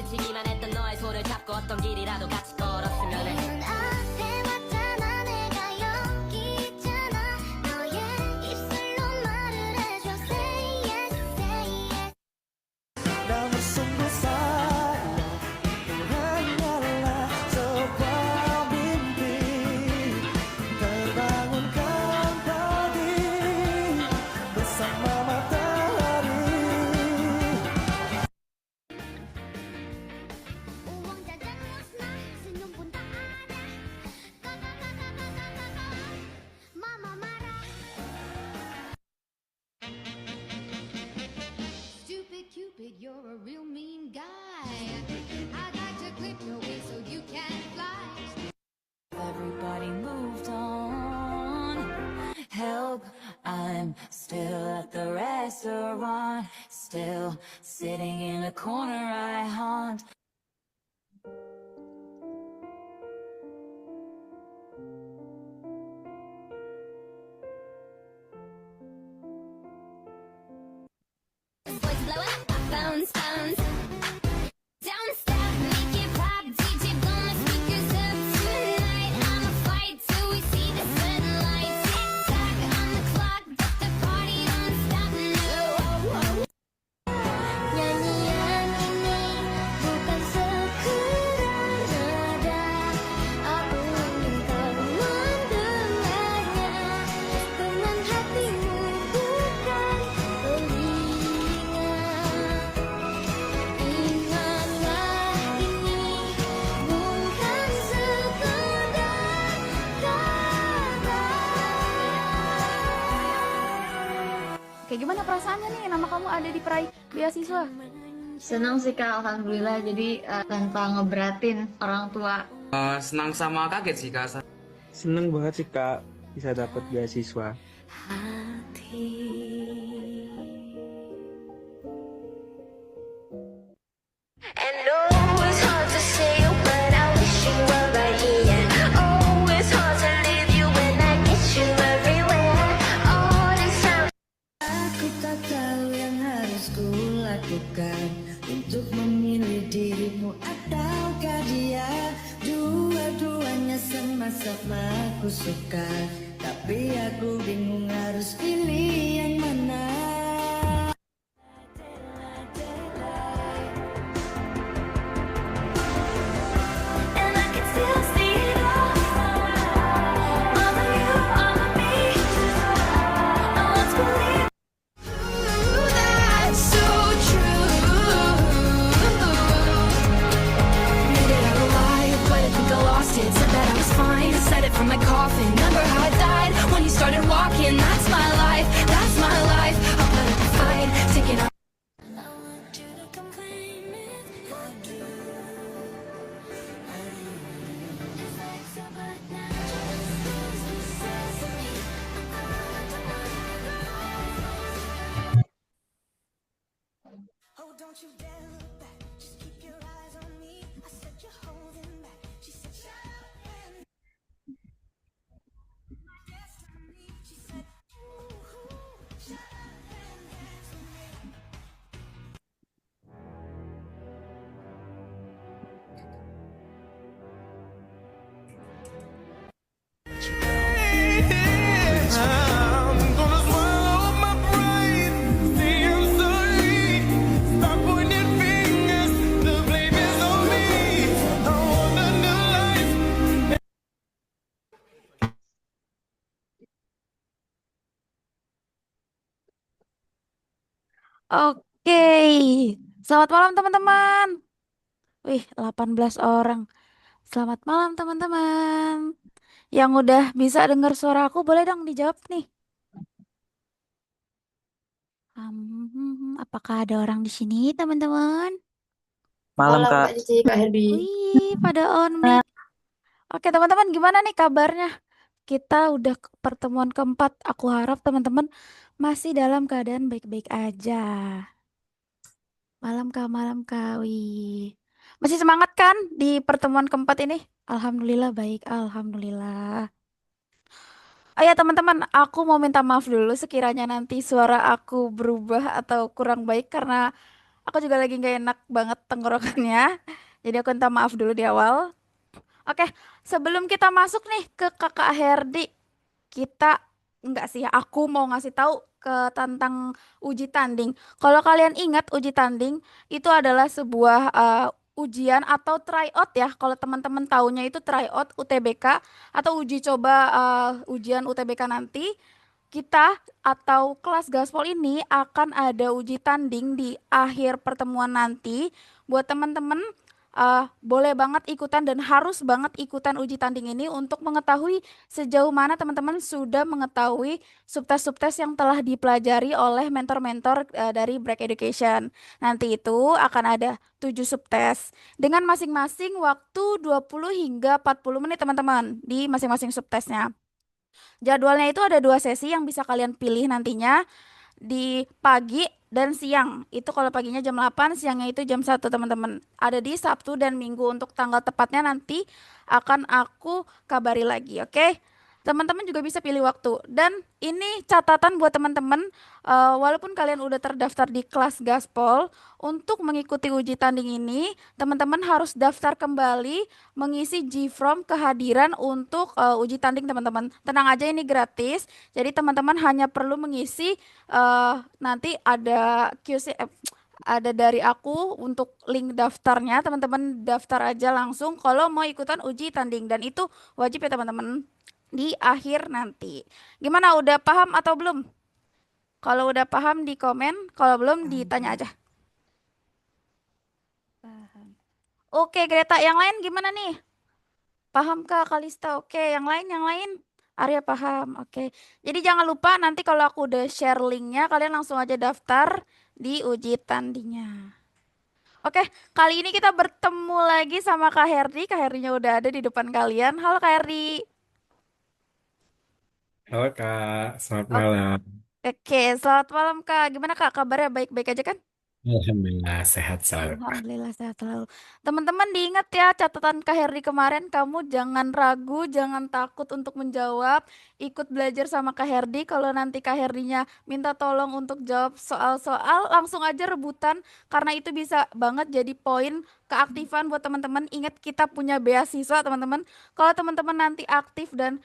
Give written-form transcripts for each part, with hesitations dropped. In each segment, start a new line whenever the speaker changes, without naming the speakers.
스치기만 했던 너의 손을 잡고 어떤 길이라도 같이 걸었으면 해. 문 앞에 왔잖아 내가 여기 있잖아 너의 입술로 말을 해줘 say yes say yes
Namun sungguh salah hanyalah sebuah mimpi terbangunkan tadi bersama matahari.
uang jajan musnah senyum pun tak ada mama marah
Stupid Cupid, you're a real mean guy. I'd like to clip your wings so you can fly.
Everybody moved on. Help, I'm still at the restaurant, still sitting in a corner I haunt.
Boys blowing up phones, phones. Don't stop, make it pop. DJ blow my speakers up tonight. I'ma fight till we see the sunlight. Tick tock on the clock, but the party don't stop. No. Nyanyian ini bukan sekedar nada. Aku ingin kau mendengarnya dengan hatimu bukan telinga. Ingatlah ini bukan sekedar kata.
Kayak gimana perasaannya nih nama kamu ada di peraih beasiswa?
Senang sih Kak, Alhamdulillah. Jadi tanpa ngeberatin orang tua.
Senang sama kaget sih Kak.
Seneng banget sih Kak bisa dapat beasiswa.
And oh, it's hard to say, but I wish you were right here. Oh, it's hard to leave you when I get you everywhere. All this time.
Aku tak tahu yang harus ku lakukan untuk memilih dirimu ataukah dia. Dua-duanya sama-sama aku suka, tapi aku bingung harus pilih yang mana.
And I can still see it all. All of you, all of me. I want to believe. That's so true. Made it out alive, but I think I lost it. Said that I was fine, said it from my coffin. Remember how I died when you started walking? That's my life, that's my life. I'll put up a fight, take it out. I want you to come claim it. I do. It's like so, but now just says to me,
Oh, don't you dare look back, just keep your eyes on me. I said you're holding back, she said shut up and my destiny. She said ooh, shut up and dance with me. I'm gonna swallow my pride. Say I'm sorry. Stop pointing fingers. The blame is on me. I want a new life.
Oke. Selamat malam teman-teman. Wih, 18 orang. Selamat malam teman-teman. Yang udah bisa dengar suara aku boleh dong dijawab nih. Apakah ada orang di sini teman-teman?
Malam
Halo
Kak.
Kak Cici, Kak Herdi.
Wih, pada on mic. Oke teman-teman, gimana nih kabarnya? Kita udah pertemuan keempat. Aku harap teman-teman masih dalam keadaan baik-baik aja. Malam Kak. Wih. Masih semangat kan di pertemuan keempat ini? Alhamdulillah baik, alhamdulillah. Oh ya teman-teman, aku mau minta maaf dulu sekiranya nanti suara aku berubah atau kurang baik karena Aku juga lagi gak enak banget tenggorokannya. Jadi aku minta maaf dulu di awal. Oke, sebelum kita masuk nih ke Kakak Herdi, kita enggak sih, aku mau ngasih tahu tentang uji tanding. Kalau kalian ingat uji tanding itu adalah sebuah ujian atau tryout ya. Kalau teman-teman taunya itu tryout UTBK atau uji coba ujian UTBK nanti kita atau kelas gaspol ini akan ada uji tanding di akhir pertemuan nanti. Buat teman-teman boleh banget ikutan dan harus banget ikutan uji tanding ini untuk mengetahui sejauh mana teman-teman sudah mengetahui subtes-subtes yang telah dipelajari oleh mentor-mentor dari Break Education. Nanti itu akan ada 7 subtes dengan masing-masing waktu 20 hingga 40 menit teman-teman di masing-masing subtesnya. Jadwalnya itu ada 2 sesi yang bisa kalian pilih nantinya di pagi dan siang. Itu kalau paginya jam 8, siangnya itu jam 1 teman-teman. Ada di Sabtu dan Minggu untuk tanggal tepatnya nanti akan aku kabari lagi, oke? Teman-teman juga bisa pilih waktu. Dan ini catatan buat teman-teman, walaupun kalian udah terdaftar di kelas Gaspol, untuk mengikuti uji tanding ini, teman-teman harus daftar kembali mengisi G-Form kehadiran untuk uji tanding teman-teman. Tenang aja ini gratis. Jadi teman-teman hanya perlu mengisi nanti ada QC ada dari aku untuk link daftarnya. Teman-teman daftar aja langsung kalau mau ikutan uji tanding dan itu wajib ya teman-teman di akhir nanti. Gimana udah paham atau belum? Kalau udah paham di komen, kalau belum ditanya aja.
Paham.
Oke, Greta, yang lain gimana nih? Paham Kak Kalista? Oke, yang lain. Arya paham. Oke. Jadi jangan lupa nanti kalau aku udah share linknya, kalian langsung aja daftar di uji tandingnya. Oke, kali ini kita bertemu lagi sama Kak Herdi. Kak Herdinya udah ada di depan kalian. Halo Kak Herdi.
Halo Kak, selamat
Oke,
malam.
selamat malam Kak. Gimana Kak kabarnya? Baik-baik aja kan?
Alhamdulillah sehat selalu.
Alhamdulillah sehat selalu. Teman-teman diingat ya catatan Kak Herdi kemarin, kamu jangan ragu, jangan takut untuk menjawab. Ikut belajar sama Kak Herdi. Kalau nanti Kak Herdinya minta tolong untuk jawab soal-soal, langsung aja rebutan karena itu bisa banget jadi poin keaktifan buat teman-teman. Ingat kita punya beasiswa teman-teman. Kalau teman-teman nanti aktif dan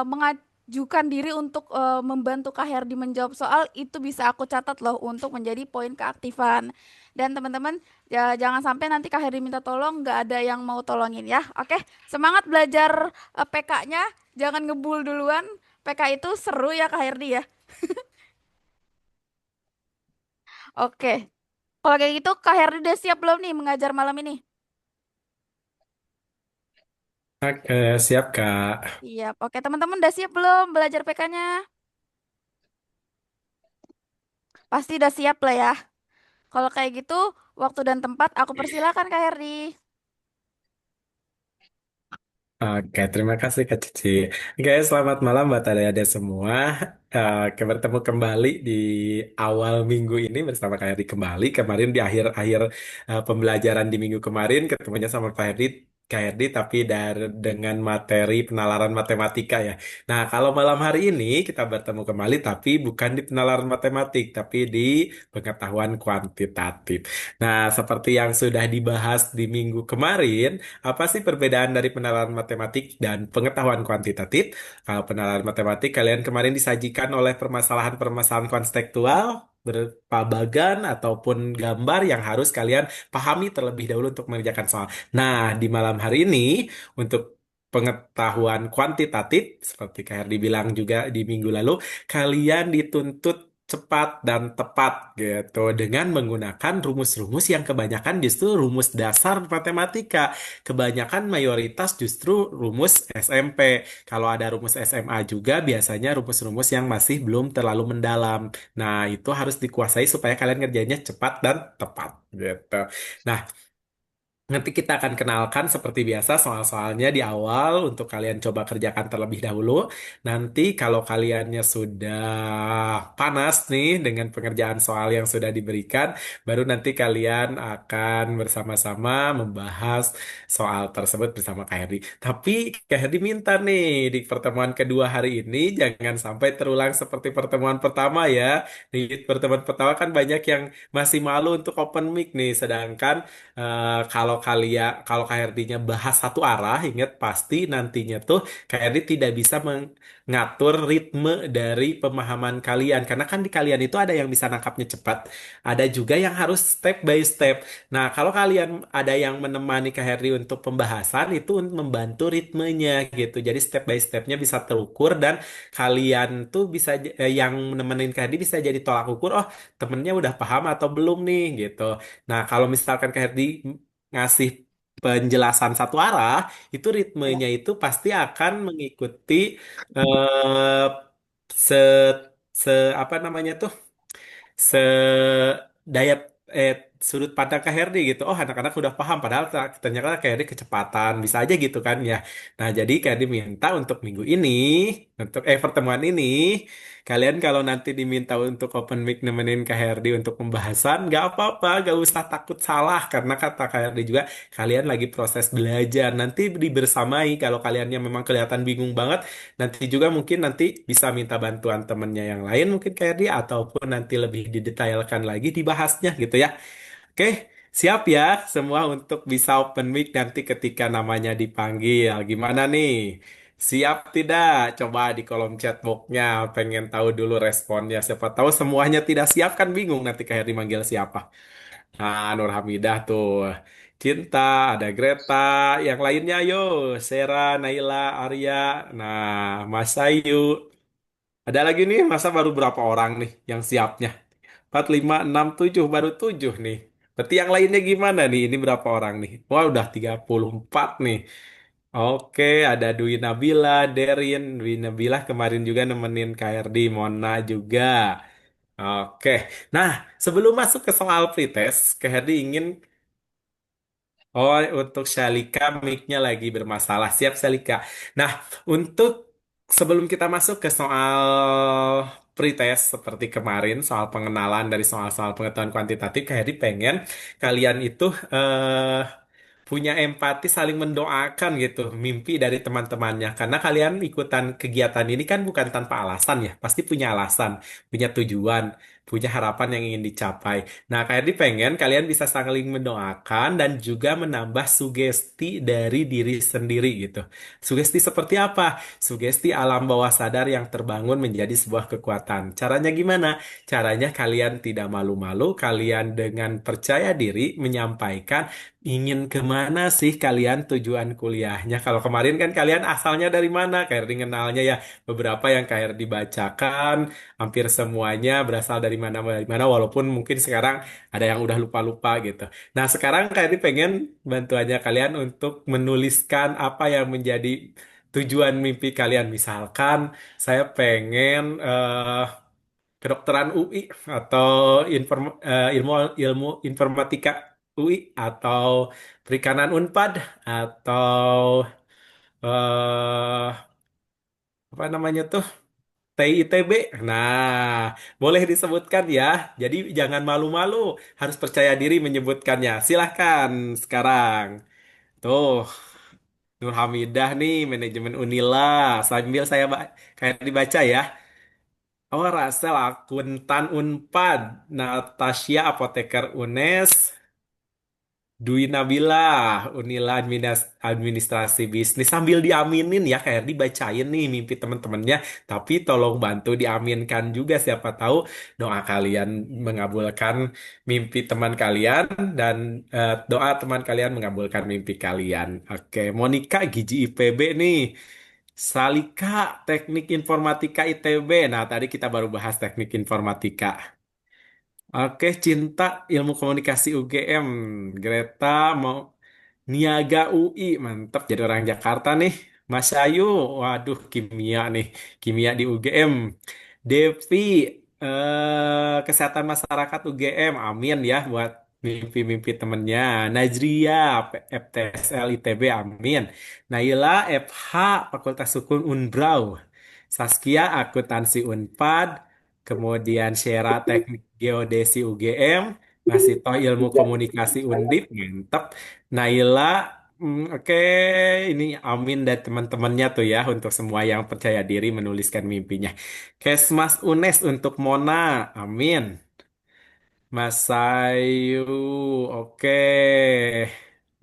mengajukan diri untuk membantu Kak Herdi menjawab soal, itu bisa aku catat loh untuk menjadi poin keaktifan. Dan teman-teman ya, jangan sampai nanti Kak Heri minta tolong nggak ada yang mau tolongin ya. Oke, semangat belajar PK-nya, jangan ngebul duluan. PK itu seru ya Kak Herdi ya. Oke, kalau kayak gitu Kak Herdi udah siap belum nih mengajar malam ini?
Oke, siap Kak.
Siap. Oke, teman-teman udah siap belum belajar PK-nya? Pasti udah siap lah ya. Kalau kayak gitu, waktu dan tempat aku persilakan Kak Herdi.
Oke, terima kasih Kak Cici. Oke, selamat malam buat adik-adik semua. Bertemu kembali di awal minggu ini bersama Kak Herdi kembali. Kemarin di akhir-akhir pembelajaran di minggu kemarin ketemunya sama Kak Herdi tapi dengan materi penalaran matematika ya. Nah, kalau malam hari ini kita bertemu kembali tapi bukan di penalaran matematik, tapi di pengetahuan kuantitatif. Nah, seperti yang sudah dibahas di minggu kemarin, apa sih perbedaan dari penalaran matematik dan pengetahuan kuantitatif? Kalau penalaran matematik, kalian kemarin disajikan oleh permasalahan-permasalahan konstekstual, berupa bagan ataupun gambar yang harus kalian pahami terlebih dahulu untuk mengerjakan soal. Nah, di malam hari ini, untuk pengetahuan kuantitatif, seperti Kak Herdi bilang juga di minggu lalu, kalian dituntut cepat dan tepat gitu dengan menggunakan rumus-rumus yang kebanyakan justru rumus dasar matematika. Kebanyakan mayoritas justru rumus SMP. Kalau ada rumus SMA juga biasanya rumus-rumus yang masih belum terlalu mendalam. Nah, itu harus dikuasai supaya kalian ngerjainnya cepat dan tepat gitu. Nah, Nanti kita akan kenalkan seperti biasa soal-soalnya di awal untuk kalian coba kerjakan terlebih dahulu. Nanti kalau kaliannya sudah panas nih dengan pengerjaan soal yang sudah diberikan, baru nanti kalian akan bersama-sama membahas soal tersebut bersama Kak Heri. Tapi Kak Heri minta nih di pertemuan kedua hari ini jangan sampai terulang seperti pertemuan pertama ya. Di pertemuan pertama kan banyak yang masih malu untuk open mic nih, sedangkan kalau KRD-nya bahas satu arah, ingat pasti nantinya tuh KRD tidak bisa mengatur ritme dari pemahaman kalian. Karena kan di kalian itu ada yang bisa nangkapnya cepat, ada juga yang harus step by step. Nah, kalau kalian ada yang menemani KRD untuk pembahasan, itu untuk membantu ritmenya gitu. Jadi step by stepnya bisa terukur dan kalian tuh bisa yang menemenin KRD bisa jadi tolak ukur. Oh, temennya udah paham atau belum nih gitu. Nah, kalau misalkan Kak Herdi ngasih penjelasan satu arah, itu ritmenya itu pasti akan mengikuti eh, se se apa namanya tuh sedaya sudut pandang Kak Herdi gitu. Oh, anak-anak udah paham padahal ternyata Kak Herdi kecepatan. Bisa aja gitu kan ya. Nah, jadi Kak Herdi minta untuk minggu ini, untuk pertemuan ini, kalian kalau nanti diminta untuk open mic nemenin Kak Herdi untuk pembahasan, nggak apa-apa, nggak usah takut salah karena kata Kak Herdi juga kalian lagi proses belajar. Nanti dibersamai kalau kaliannya memang kelihatan bingung banget, nanti juga mungkin nanti bisa minta bantuan temennya yang lain mungkin kayak dia ataupun nanti lebih didetailkan lagi dibahasnya gitu ya. Oke, siap ya semua untuk bisa open mic nanti ketika namanya dipanggil. Gimana nih? Siap tidak? Coba di kolom chat boxnya pengen tahu dulu responnya. Siapa tahu semuanya tidak siap kan bingung nanti kayak dimanggil siapa. Nah, Nur Hamidah tuh. Cinta, ada Greta, yang lainnya ayo, Sera, Naila, Arya, nah, Mas Ayu. Ada lagi nih, masa baru berapa orang nih yang siapnya? 4, 5, 6, 7, baru 7 nih. Berarti yang lainnya gimana nih? Ini berapa orang nih? Wah, udah 34 nih. Oke, ada Dwi Nabila, Derin, Dwi Nabila kemarin juga nemenin KRD, Mona juga. Oke, nah sebelum masuk ke soal pretest, KRD ingin Oh, untuk Shalika mic-nya lagi bermasalah. Siap, Shalika. Nah, untuk sebelum kita masuk ke soal pretest seperti kemarin, soal pengenalan dari soal-soal pengetahuan kuantitatif, kayak Hedi pengen kalian itu punya empati saling mendoakan gitu mimpi dari teman-temannya karena kalian ikutan kegiatan ini kan bukan tanpa alasan ya pasti punya alasan punya tujuan punya harapan yang ingin dicapai nah kayak di pengen kalian bisa saling mendoakan dan juga menambah sugesti dari diri sendiri gitu sugesti seperti apa sugesti alam bawah sadar yang terbangun menjadi sebuah kekuatan caranya gimana caranya kalian tidak malu-malu kalian dengan percaya diri menyampaikan ingin kemana sih kalian tujuan kuliahnya? Kalau kemarin kan kalian asalnya dari mana? Kayak kenalnya ya beberapa yang kayak dibacakan, hampir semuanya berasal dari mana. Walaupun mungkin sekarang ada yang udah lupa-lupa gitu. Nah sekarang kayak pengen bantuannya kalian untuk menuliskan apa yang menjadi tujuan mimpi kalian. Misalkan saya pengen kedokteran UI atau ilmu ilmu informatika UI atau perikanan Unpad atau eh apa namanya tuh TITB. Nah, boleh disebutkan ya. Jadi jangan malu-malu, harus percaya diri menyebutkannya. Silahkan sekarang. Tuh, Nur Hamidah nih, manajemen Unila. Sambil saya kayak dibaca ya. Oh, Rasel akuntan Unpad, Natasha apoteker UNES, Dwi Nabila, Unila administrasi bisnis. Sambil diaminin ya, kayak dibacain nih mimpi teman-temannya. Tapi tolong bantu diaminkan juga. Siapa tahu doa kalian mengabulkan mimpi teman kalian dan doa teman kalian mengabulkan mimpi kalian. Oke, Monica Giji IPB nih. Salika Teknik Informatika ITB. Nah, tadi kita baru bahas Teknik Informatika. Oke, Cinta Ilmu Komunikasi UGM. Greta mau Niaga UI. Mantap jadi orang Jakarta nih. Mas Ayu, waduh kimia nih. Kimia di UGM. Devi, Kesehatan Masyarakat UGM. Amin ya buat mimpi-mimpi temennya. Najria, FTSL ITB, amin. Naila, FH, Fakultas Hukum Unbrau. Saskia, Akuntansi Unpad. Kemudian Syera, Teknik Geodesi UGM. Masito, Ilmu Komunikasi Undip, mantap. Naila, oke, ini amin dan teman-temannya tuh ya untuk semua yang percaya diri menuliskan mimpinya. Kesmas UNES untuk Mona, amin. Mas Sayu, oke.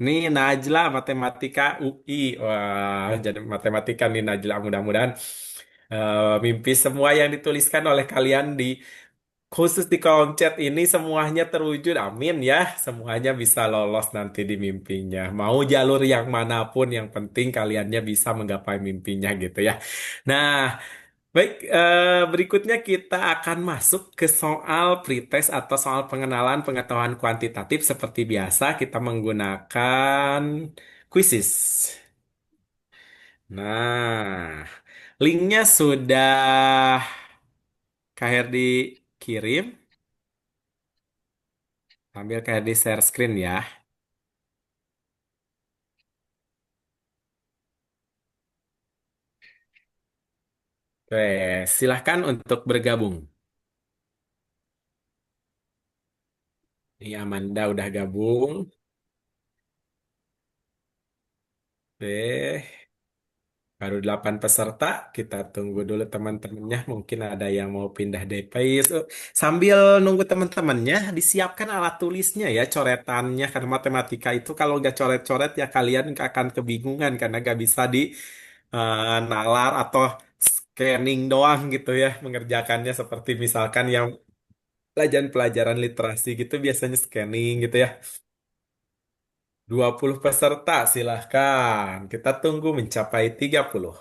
Nih Najla, matematika UI. Wah, jadi matematika nih Najla. Mudah-mudahan mimpi semua yang dituliskan oleh kalian di khusus di kolom chat ini semuanya terwujud. Amin ya. Semuanya bisa lolos nanti di mimpinya. Mau jalur yang manapun, yang penting kaliannya bisa menggapai mimpinya gitu ya. Nah, baik, berikutnya kita akan masuk ke soal pretest atau soal pengenalan pengetahuan kuantitatif. Seperti biasa, kita menggunakan quizzes. Nah, linknya sudah Kak Herdi kirim. Sambil Kak Herdi share screen ya. Oke, silahkan untuk bergabung. Ini Amanda udah gabung. Oke. Baru 8 peserta, kita tunggu dulu teman-temannya. Mungkin ada yang mau pindah DPIS. Sambil nunggu teman-temannya, disiapkan alat tulisnya ya, coretannya. Karena matematika itu kalau nggak coret-coret ya kalian akan kebingungan karena nggak bisa di nalar atau scanning doang gitu ya mengerjakannya. Seperti misalkan yang pelajaran literasi gitu biasanya scanning gitu ya. 20 peserta silahkan. Kita tunggu mencapai 30.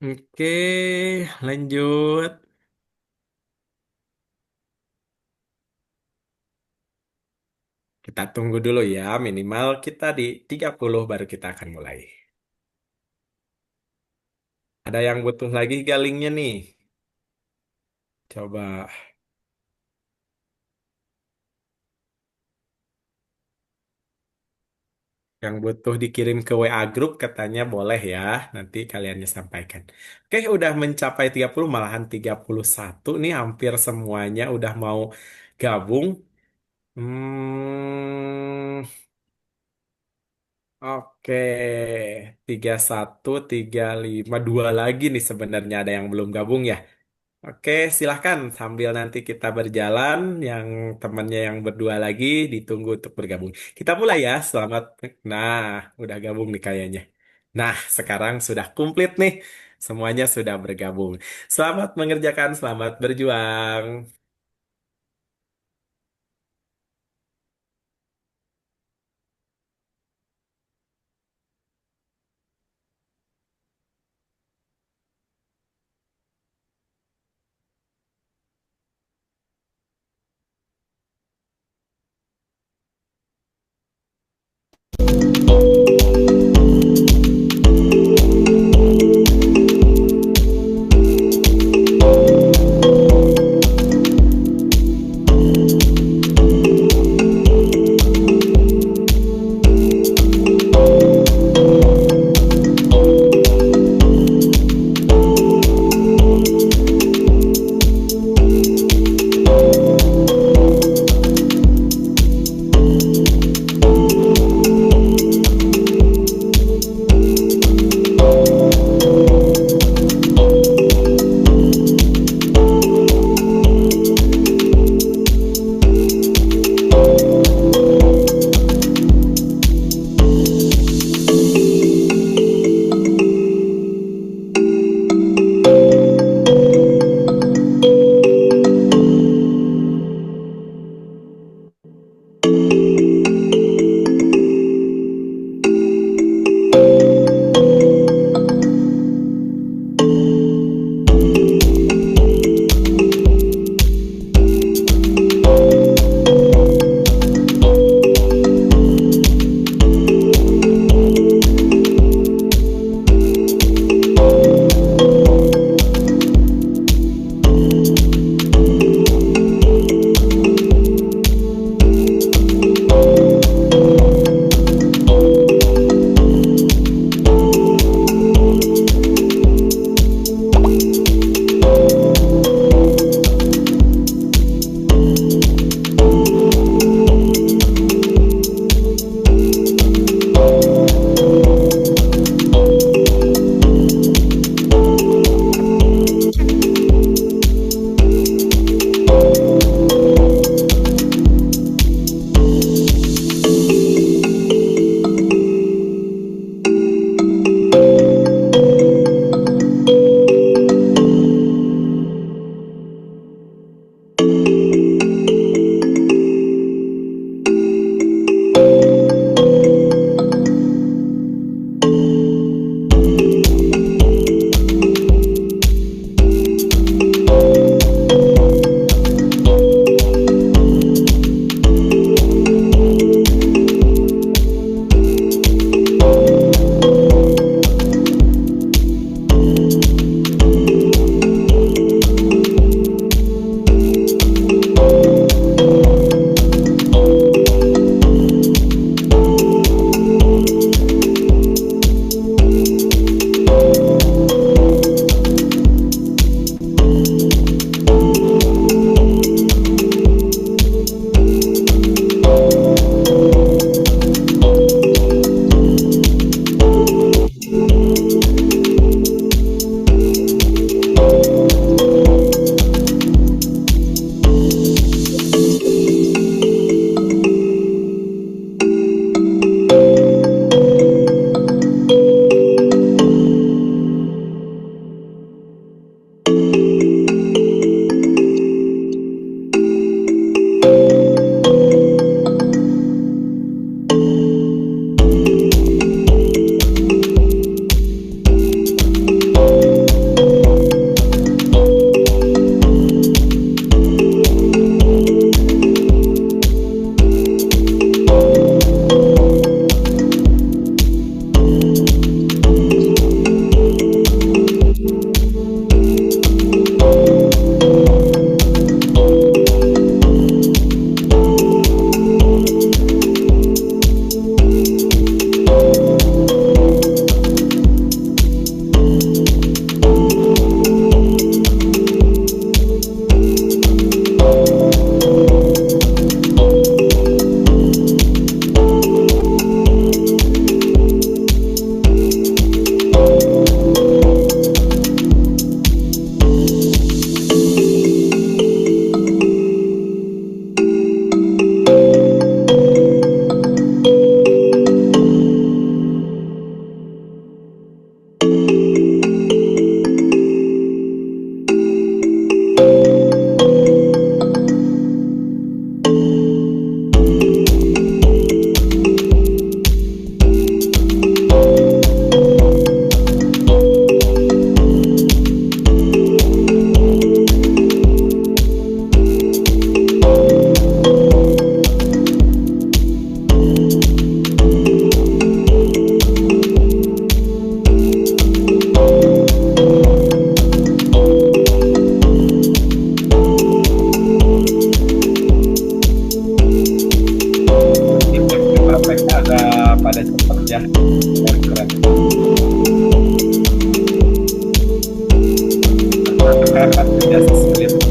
Oke, lanjut. Kita tunggu dulu ya, minimal kita di 30 baru kita akan mulai. Ada yang butuh lagi galingnya nih. Coba yang butuh dikirim ke WA grup katanya boleh ya, nanti kaliannya sampaikan. Oke, udah mencapai 30 malahan 31 nih hampir semuanya udah mau gabung. Hmm, oke, 31, 35, 2 lagi nih sebenarnya ada yang belum gabung ya. Oke, silahkan sambil nanti kita berjalan, yang temannya yang berdua lagi ditunggu untuk bergabung. Kita mulai ya, selamat. Nah, udah gabung nih kayaknya. Nah, sekarang sudah komplit nih, semuanya sudah bergabung. Selamat mengerjakan, selamat berjuang.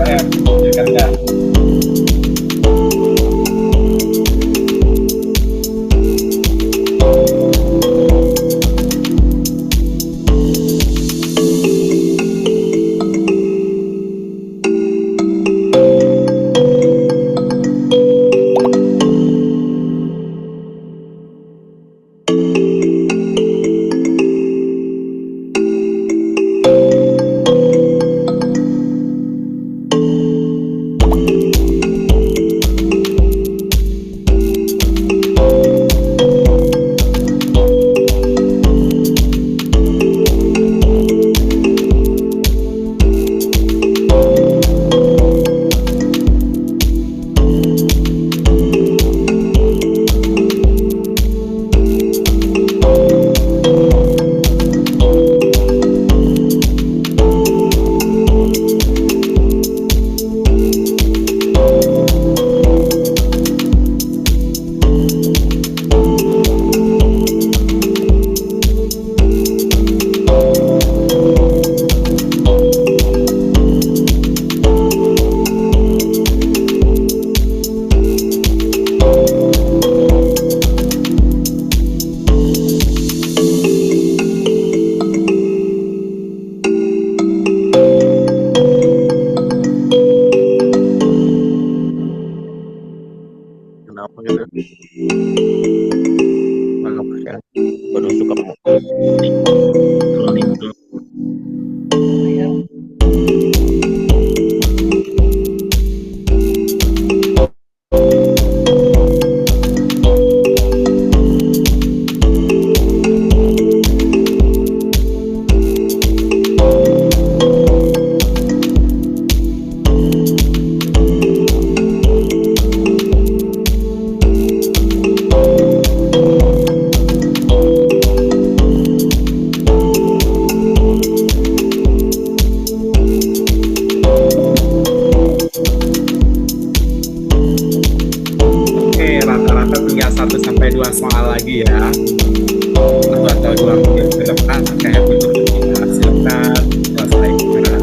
Ya kan ya.
Kenapa gitu? Nggak pakai. Baru suka cloning tuh. Oke, rata-rata tinggal 1 sampai 2 soal lagi ya. 1 atau 2 menit ke depan kayak begitu kita silakan selesaikan.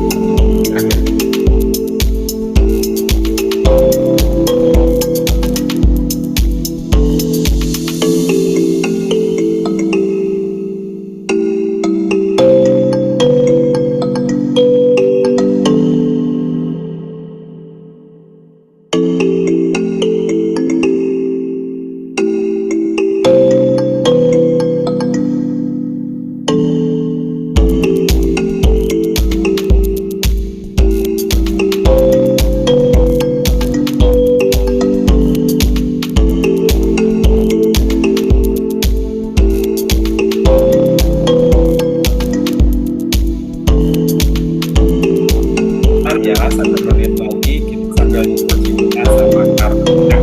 Bentar ya, 1 menit lagi kita sambil cinta sama Kartika.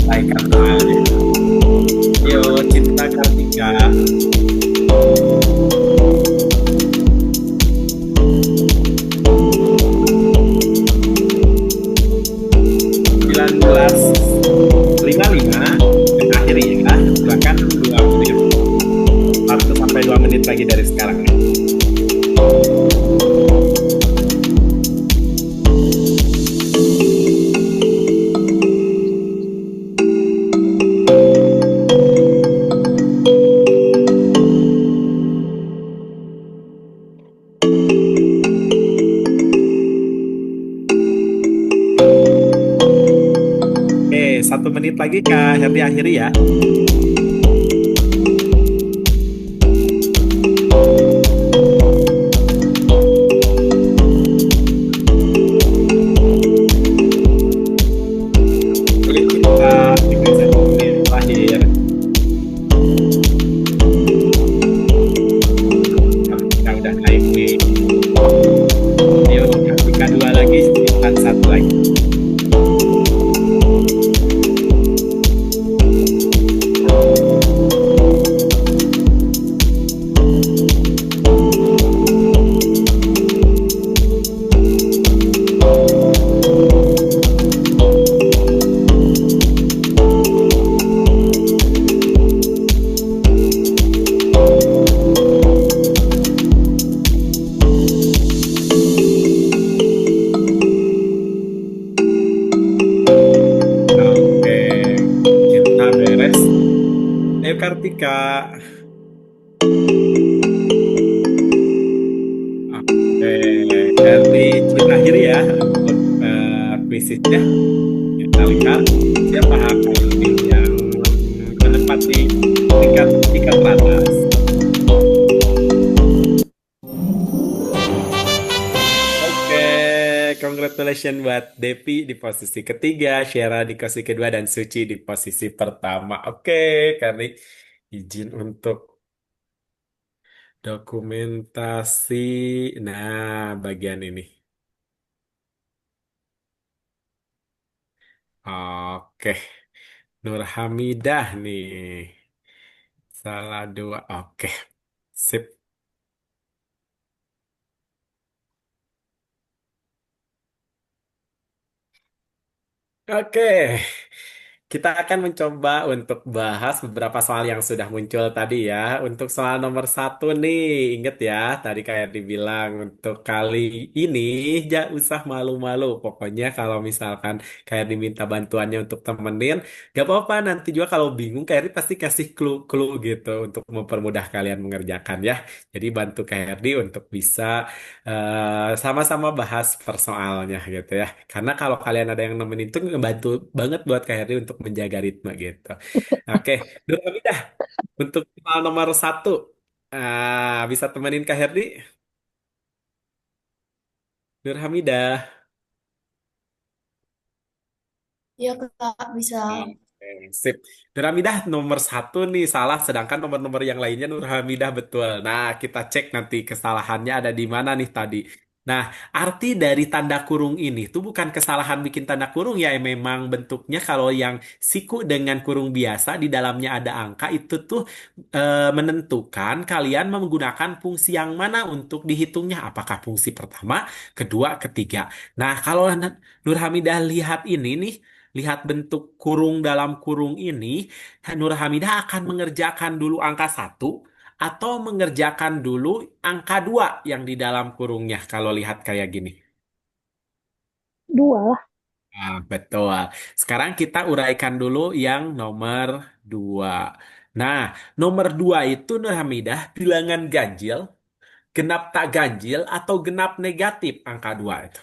Hai Kartika. Yo, cinta Kartika. belas 55 dan akhiri ya. Silakan 2 menit. 1 sampai 2 menit lagi dari sekarang ya. Oke, 1 menit lagi Kak Herdi akhiri ya. Boleh kita tinggal 1 menit terakhir. Yang udah naik nih. Yuk, Kartika 2 lagi, simpan 1 lagi.
Kak. Oke, dari terakhir ya untuk kuisnya. Kita lihat siapa pemimpin yang menempati tingkat tingkat teratas. Oke, congratulations buat Depi di posisi ketiga, Syera di posisi kedua, dan Suci di posisi pertama. Oke, kami izin untuk dokumentasi. Nah, bagian ini. Oke, Nur Hamidah nih. Salah dua. Oke, sip. Oke, kita akan mencoba untuk bahas beberapa soal yang sudah muncul tadi ya. Untuk soal nomor satu nih, inget ya, tadi kayak dibilang untuk kali ini gak usah malu-malu. Pokoknya kalau misalkan kayak diminta bantuannya untuk temenin, gak apa-apa. Nanti juga kalau bingung, kayak pasti kasih clue-clue gitu untuk mempermudah kalian mengerjakan ya. Jadi bantu kayak untuk bisa sama-sama bahas persoalnya gitu ya. Karena kalau kalian ada yang nemenin itu ngebantu banget buat Kak Herdi untuk menjaga ritme gitu. Oke, Nur Hamidah untuk soal nomor satu. Bisa temenin Kak Herdi? Nur Hamidah.
Iya Kak, bisa.
Oke, sip. Nur Hamidah nomor satu nih salah, sedangkan nomor-nomor yang lainnya Nur Hamidah betul. Nah, kita cek nanti kesalahannya ada di mana nih tadi. Nah, arti dari tanda kurung ini tuh bukan kesalahan bikin tanda kurung ya, memang bentuknya kalau yang siku dengan kurung biasa di dalamnya ada angka itu tuh menentukan kalian menggunakan fungsi yang mana untuk dihitungnya. Apakah fungsi pertama, kedua, ketiga. Nah, kalau Nur Hamidah lihat ini nih, lihat bentuk kurung dalam kurung ini, Nur Hamidah akan mengerjakan dulu angka satu atau mengerjakan dulu angka dua yang di dalam kurungnya kalau lihat kayak gini.
Dua lah.
Betul. Sekarang kita uraikan dulu yang nomor dua. Nah, nomor dua itu Nur Hamidah bilangan ganjil, genap tak ganjil, atau genap negatif angka dua itu.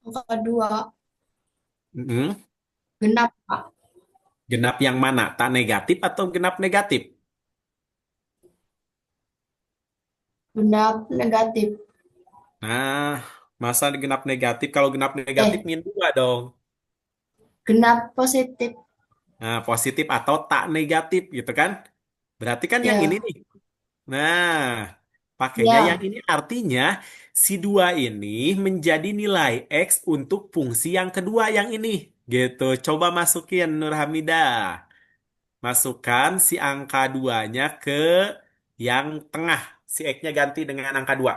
Angka dua,
Mm-mm.
genap Kak.
Genap yang mana? Tak negatif atau genap negatif?
Genap negatif.
Nah, masa genap negatif? Kalau genap negatif
Eh,
min dua dong.
genap positif.
Nah, positif atau tak negatif gitu kan? Berarti kan yang ini
Ya,
nih. Nah, pakainya yang
ya.
ini artinya si dua ini menjadi nilai X untuk fungsi yang kedua yang ini. Gitu. Coba masukin Nur Hamidah. Masukkan si angka duanya ke yang tengah. Si X-nya ganti dengan angka dua.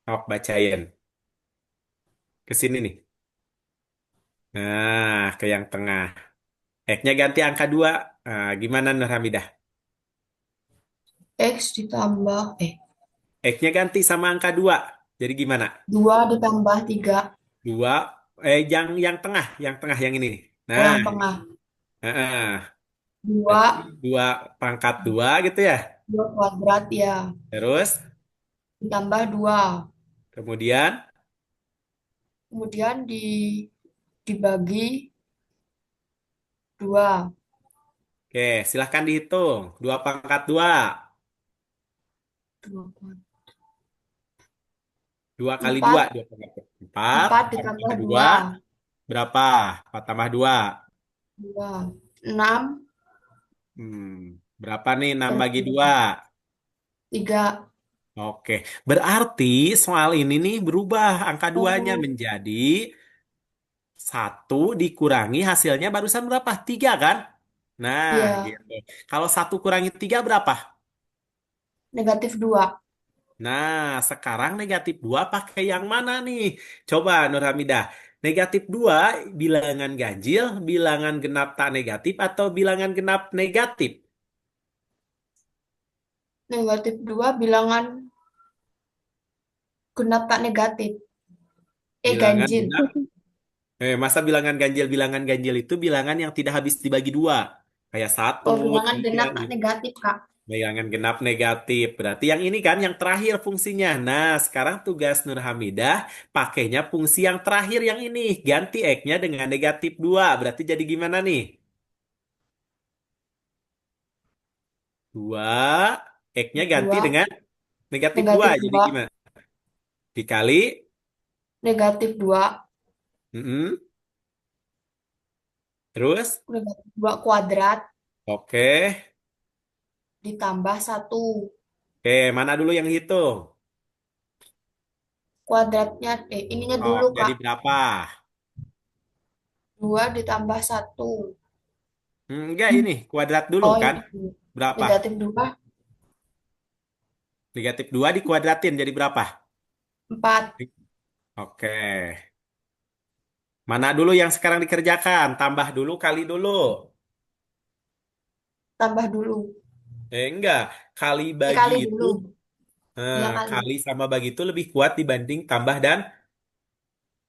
Oh, bacain. Ke sini nih. Nah, ke yang tengah. X-nya ganti angka 2. Gimana Nur Hamidah?
X ditambah,
X-nya ganti sama angka 2. Jadi gimana?
2 ditambah 3.
2, yang tengah, yang tengah yang ini.
Oh,
Nah,
yang tengah.
heeh.
Dua,
Berarti 2 pangkat 2 gitu ya.
2 kuadrat ya.
Terus,
Ditambah 2.
kemudian,
Kemudian dibagi 2.
oke, silahkan dihitung. 2 pangkat 2. 2 kali 2,
4,
2 pangkat 2. 4,
4 ditambah
tambah 2,
2.
berapa? 4 tambah 2.
2. 6
Berapa nih 6
dan
bagi 2?
3.
Oke, berarti soal ini nih berubah angka duanya
Oh,
menjadi satu dikurangi hasilnya barusan berapa? Tiga kan? Nah,
iya.
gitu. Kalau satu kurangi tiga berapa?
Negatif 2.
Nah, sekarang negatif dua pakai yang mana nih? Coba Nur Hamidah. Negatif dua bilangan ganjil, bilangan genap tak negatif, atau bilangan genap negatif?
Negatif 2 bilangan genap tak negatif.
Bilangan
Ganjil.
genap. Masa bilangan ganjil itu bilangan yang tidak habis dibagi dua. Kayak satu,
Oh, bilangan
tiga,
genap Kak, negatif, Kak.
bilangan genap negatif. Berarti yang ini kan yang terakhir fungsinya. Nah, sekarang tugas Nur Hamidah pakainya fungsi yang terakhir yang ini. Ganti X-nya dengan negatif 2. Berarti jadi gimana nih? 2, X-nya ganti
Dua,
dengan negatif 2.
negatif
Jadi
dua,
gimana? Dikali,
negatif dua,
mm-mm. Terus,
negatif dua kuadrat
oke.
ditambah satu
Oke, mana dulu yang hitung?
kuadratnya, ininya
Oh,
dulu,
jadi
Kak.
berapa?
Dua ditambah satu.
Enggak ini, kuadrat dulu
Oh,
kan?
ini
Berapa?
negatif dua,
Negatif 2 dikuadratin jadi berapa?
empat.
Oke. Mana dulu yang sekarang dikerjakan? Tambah dulu, kali dulu.
Tambah dulu.
Enggak. Kali bagi
Kali
itu,
dulu. Iya kali.
kali sama bagi itu lebih kuat dibanding tambah dan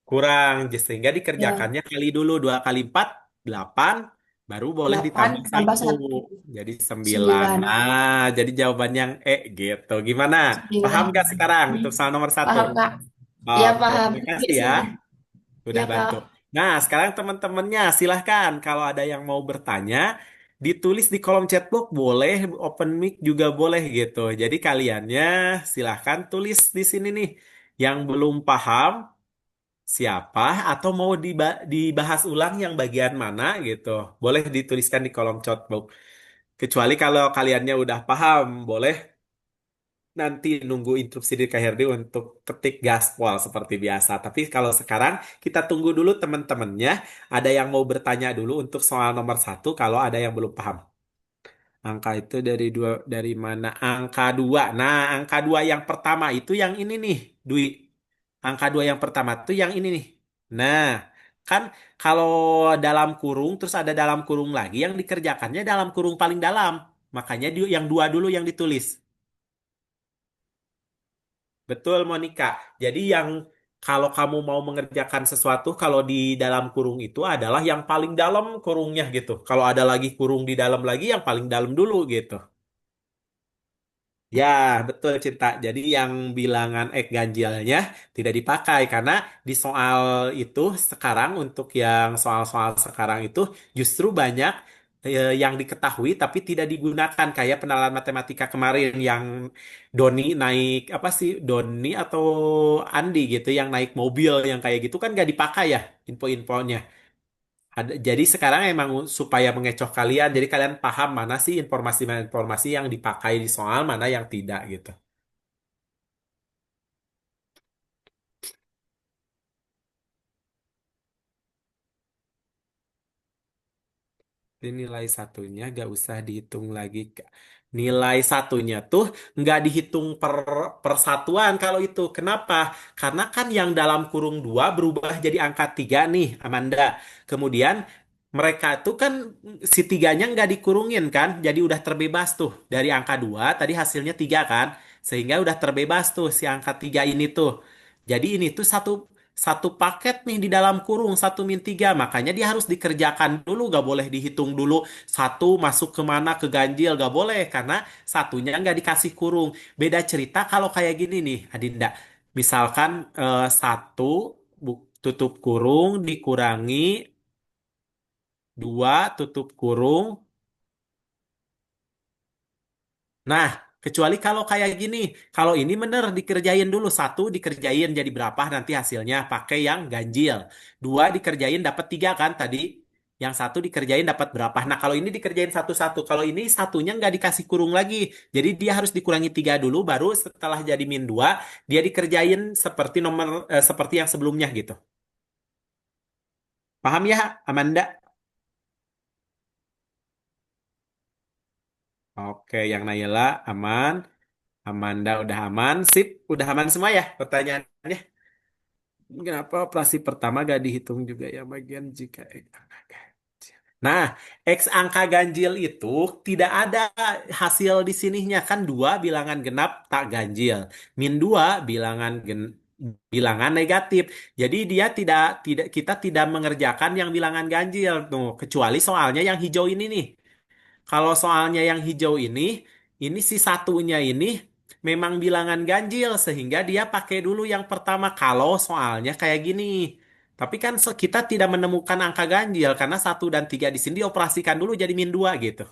kurang. Sehingga
Ya,
dikerjakannya kali dulu. 2 kali 4, 8. Baru boleh
8
ditambah
tambah
satu.
satu.
Jadi 9.
9.
Nah, jadi jawaban yang gitu. Gimana? Paham
9.
gak sekarang untuk soal nomor satu?
Paham, Kak? Iya,
Oke,
paham.
terima
Sampai
kasih ya.
sini.
Udah
Iya,
bantu.
Kak.
Nah, sekarang teman-temannya silahkan kalau ada yang mau bertanya, ditulis di kolom chat box boleh, open mic juga boleh gitu. Jadi kaliannya silahkan tulis di sini nih. Yang belum paham siapa atau mau dibahas ulang yang bagian mana gitu. Boleh dituliskan di kolom chat box. Kecuali kalau kaliannya udah paham, boleh nanti nunggu instruksi dari KHRD untuk ketik gaspol seperti biasa. Tapi kalau sekarang kita tunggu dulu teman-temannya. Ada yang mau bertanya dulu untuk soal nomor satu kalau ada yang belum paham. Angka itu dari dua dari mana? Angka dua. Nah, angka dua yang pertama itu yang ini nih, Dwi. Angka dua yang pertama itu yang ini nih. Nah, kan kalau dalam kurung terus ada dalam kurung lagi yang dikerjakannya dalam kurung paling dalam. Makanya yang dua dulu yang ditulis. Betul, Monica. Jadi yang kalau kamu mau mengerjakan sesuatu, kalau di dalam kurung itu adalah yang paling dalam kurungnya gitu. Kalau ada lagi kurung di dalam lagi, yang paling dalam dulu gitu. Ya, betul Cinta. Jadi yang bilangan X ganjilnya tidak dipakai karena di soal itu sekarang untuk yang soal-soal sekarang itu justru banyak yang diketahui tapi tidak digunakan kayak penalaran matematika kemarin yang Doni naik apa sih Doni atau Andi gitu yang naik mobil yang kayak gitu kan gak dipakai ya info-infonya. Jadi sekarang emang supaya mengecoh kalian, jadi kalian paham mana sih informasi-informasi yang dipakai di soal, mana yang tidak gitu. Jadi nilai satunya gak usah dihitung lagi. Kak. Nilai satunya tuh nggak dihitung persatuan kalau itu. Kenapa? Karena kan yang dalam kurung 2 berubah jadi angka 3 nih, Amanda. Kemudian mereka tuh kan si tiganya nggak dikurungin kan. Jadi udah terbebas tuh. Dari angka 2 tadi hasilnya 3 kan. Sehingga udah terbebas tuh si angka 3 ini tuh. Jadi ini tuh satu satu paket nih di dalam kurung 1-3 makanya dia harus dikerjakan dulu gak boleh dihitung dulu satu masuk kemana ke ganjil gak boleh karena satunya nggak dikasih kurung beda cerita kalau kayak gini nih Adinda misalkan satu tutup kurung dikurangi dua tutup kurung. Nah, kecuali kalau kayak gini, kalau ini bener dikerjain dulu satu dikerjain jadi berapa nanti hasilnya pakai yang ganjil. Dua dikerjain dapat 3 kan tadi. Yang satu dikerjain dapat berapa? Nah, kalau ini dikerjain satu-satu. Kalau ini satunya nggak dikasih kurung lagi. Jadi dia harus dikurangi 3 dulu, baru setelah jadi -2, dia dikerjain seperti seperti yang sebelumnya gitu. Paham ya, Amanda? Oke, yang Nayela aman. Amanda udah aman. Sip, udah aman semua ya pertanyaannya. Kenapa operasi pertama gak dihitung juga ya bagian jika X angka ganjil. Nah, X angka ganjil itu tidak ada hasil di sininya kan 2 bilangan genap tak ganjil. -2 bilangan bilangan negatif. Jadi dia tidak tidak kita tidak mengerjakan yang bilangan ganjil tuh, kecuali soalnya yang hijau ini nih. Kalau soalnya yang hijau ini si satunya ini memang bilangan ganjil sehingga dia pakai dulu yang pertama kalau soalnya kayak gini. Tapi kan kita tidak menemukan angka ganjil karena satu dan tiga di sini dioperasikan dulu jadi min 2 gitu.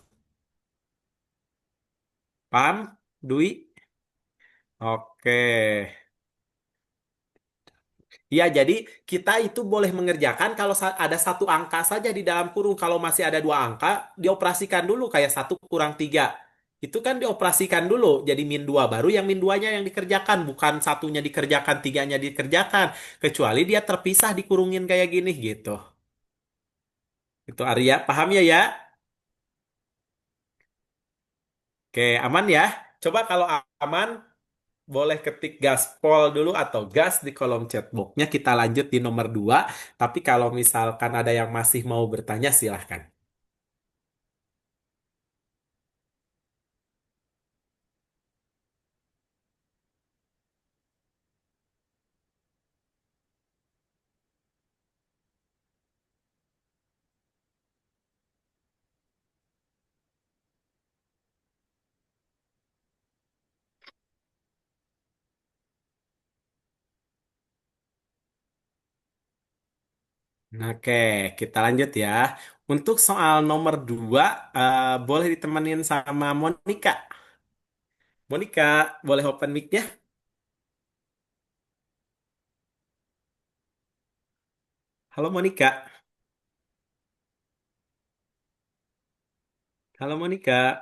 Paham, Dwi? Oke. Ya, jadi kita itu boleh mengerjakan kalau ada satu angka saja di dalam kurung. Kalau masih ada dua angka, dioperasikan dulu kayak satu kurang tiga. Itu kan dioperasikan dulu, jadi min dua. Baru yang min duanya yang dikerjakan. Bukan satunya dikerjakan, tiganya dikerjakan. Kecuali dia terpisah dikurungin kayak gini gitu. Itu Arya, paham ya ya? Oke, aman ya? Coba kalau aman, boleh ketik gaspol dulu atau gas di kolom chat box-nya. Kita lanjut di nomor 2. Tapi kalau misalkan ada yang masih mau bertanya, silahkan. Oke, kita lanjut ya. Untuk soal nomor 2, boleh ditemenin sama Monica. Monica, boleh open mic-nya? Halo Monica. Halo Monica.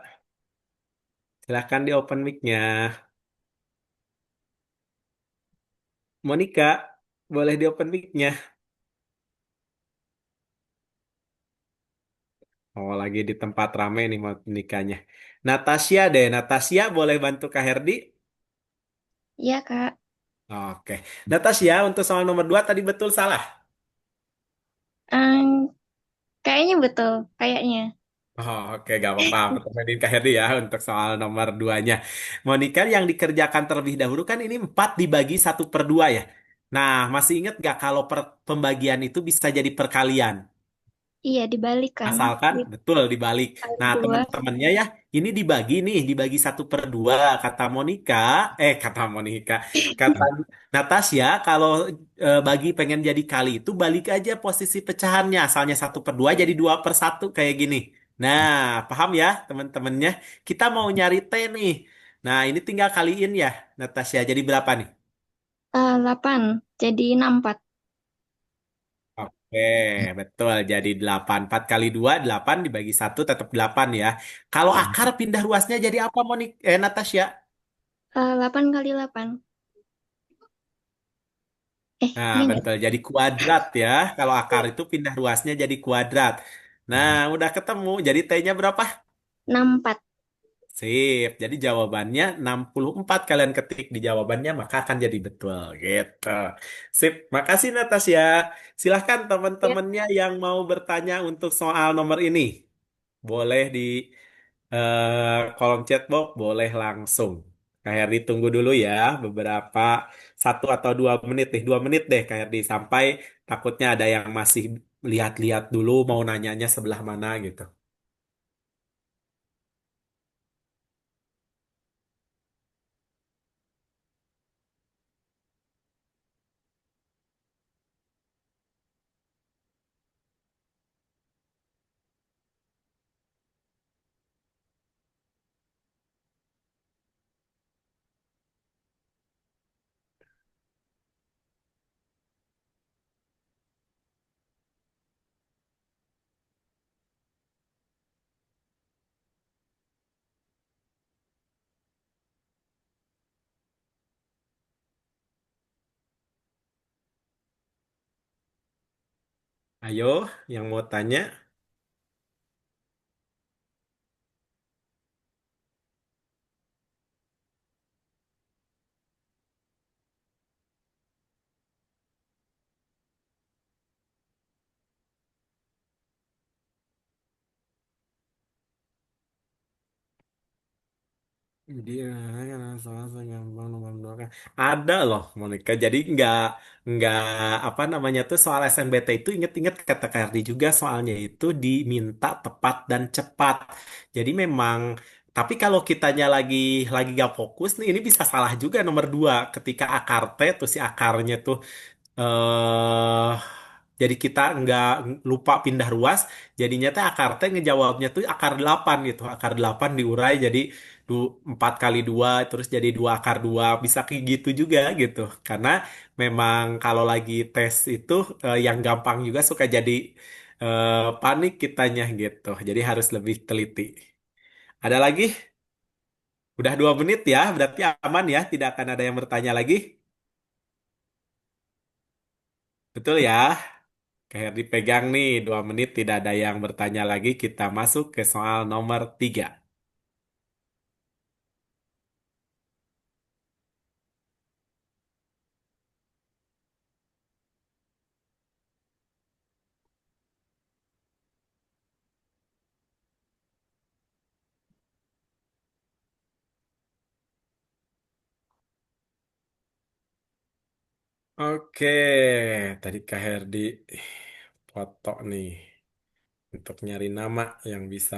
Silahkan di open mic-nya. Monica, boleh di open mic-nya. Oh, lagi di tempat rame nih Monicanya. Natasha deh, Natasha boleh bantu Kak Herdi?
Iya, Kak.
Oke. Natasha, untuk soal nomor 2 tadi betul salah?
Em, kayaknya betul, kayaknya.
Oh, oke, gak apa-apa. Aku temenin Kak Herdi ya untuk soal nomor 2-nya. Monica, yang dikerjakan terlebih dahulu kan ini 4 dibagi 1/2 ya. Nah, masih ingat gak kalau pembagian itu bisa jadi perkalian?
Iya, dibalikan.
Asalkan betul dibalik.
Dibalik
Nah,
dua.
teman-temannya ya, ini dibagi nih, dibagi 1/2. Kata Monica, kata Monica, kata Natasha, kalau bagi pengen jadi kali itu balik aja posisi pecahannya. Asalnya 1/2 jadi 2/1 kayak gini. Nah, paham ya teman-temannya? Kita mau nyari T nih. Nah, ini tinggal kaliin ya, Natasha. Jadi berapa nih?
8, jadi 64.
Oke, betul. Jadi 8. 4 kali 2, 8 dibagi 1 tetap 8 ya. Kalau akar pindah ruasnya jadi apa, Natasha?
8 kali 8.
Nah,
Ini enggak?
betul. Jadi kuadrat ya. Kalau akar itu pindah ruasnya jadi kuadrat. Nah, udah ketemu. Jadi T-nya berapa?
64.
Sip. Jadi jawabannya 64. Kalian ketik di jawabannya, maka akan jadi betul. Gitu. Sip. Makasih, Natasha. Silahkan
Ya.
teman-temannya yang mau bertanya untuk soal nomor ini. Boleh di kolom chat box boleh langsung. Kak Herdi tunggu dulu ya beberapa 1 atau 2 menit nih 2 menit deh Kak Herdi sampai takutnya ada yang masih lihat-lihat dulu mau nanyanya sebelah mana gitu. Ayo yang mau tanya. Dia salah gampang nomor dua kan. Ada loh Monica. Jadi nggak apa namanya tuh soal SNBT itu inget-inget kata Kardi juga soalnya itu diminta tepat dan cepat. Jadi memang tapi kalau kitanya lagi gak fokus nih ini bisa salah juga nomor dua ketika akar T tuh si akarnya tuh eh jadi kita nggak lupa pindah ruas, jadinya teh akar teh ngejawabnya tuh akar 8 gitu. Akar 8 diurai jadi 4 kali 2 terus jadi 2 akar 2 bisa kayak gitu juga gitu. Karena memang kalau lagi tes itu yang gampang juga suka jadi panik kitanya gitu. Jadi harus lebih teliti. Ada lagi? Udah 2 menit ya, berarti aman ya, tidak akan ada yang bertanya lagi. Betul ya? Kayak dipegang nih 2 menit tidak ada yang bertanya lagi. Kita masuk ke soal nomor 3. Oke, tadi Kak Herdi foto nih untuk nyari nama yang bisa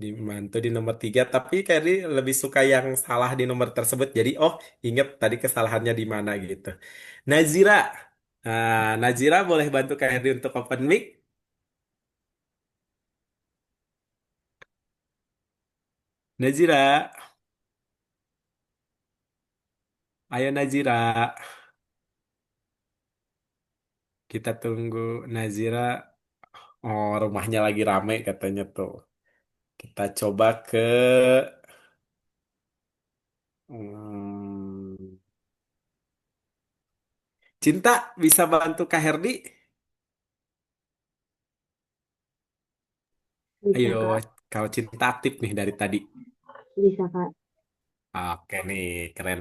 dibantu di nomor 3. Tapi Kak Herdi lebih suka yang salah di nomor tersebut. Jadi oh inget tadi kesalahannya di mana gitu. Nazira, Nazira boleh bantu Kak Herdi untuk open mic? Nazira, ayo Nazira. Kita tunggu Nazira. Oh, rumahnya lagi rame katanya tuh. Kita coba ke hmm, Cinta, bisa bantu Kak Herdi?
Bisa
Ayo,
Kak,
kalau Cinta aktif nih dari tadi.
bisa Kak,
Oke nih, keren.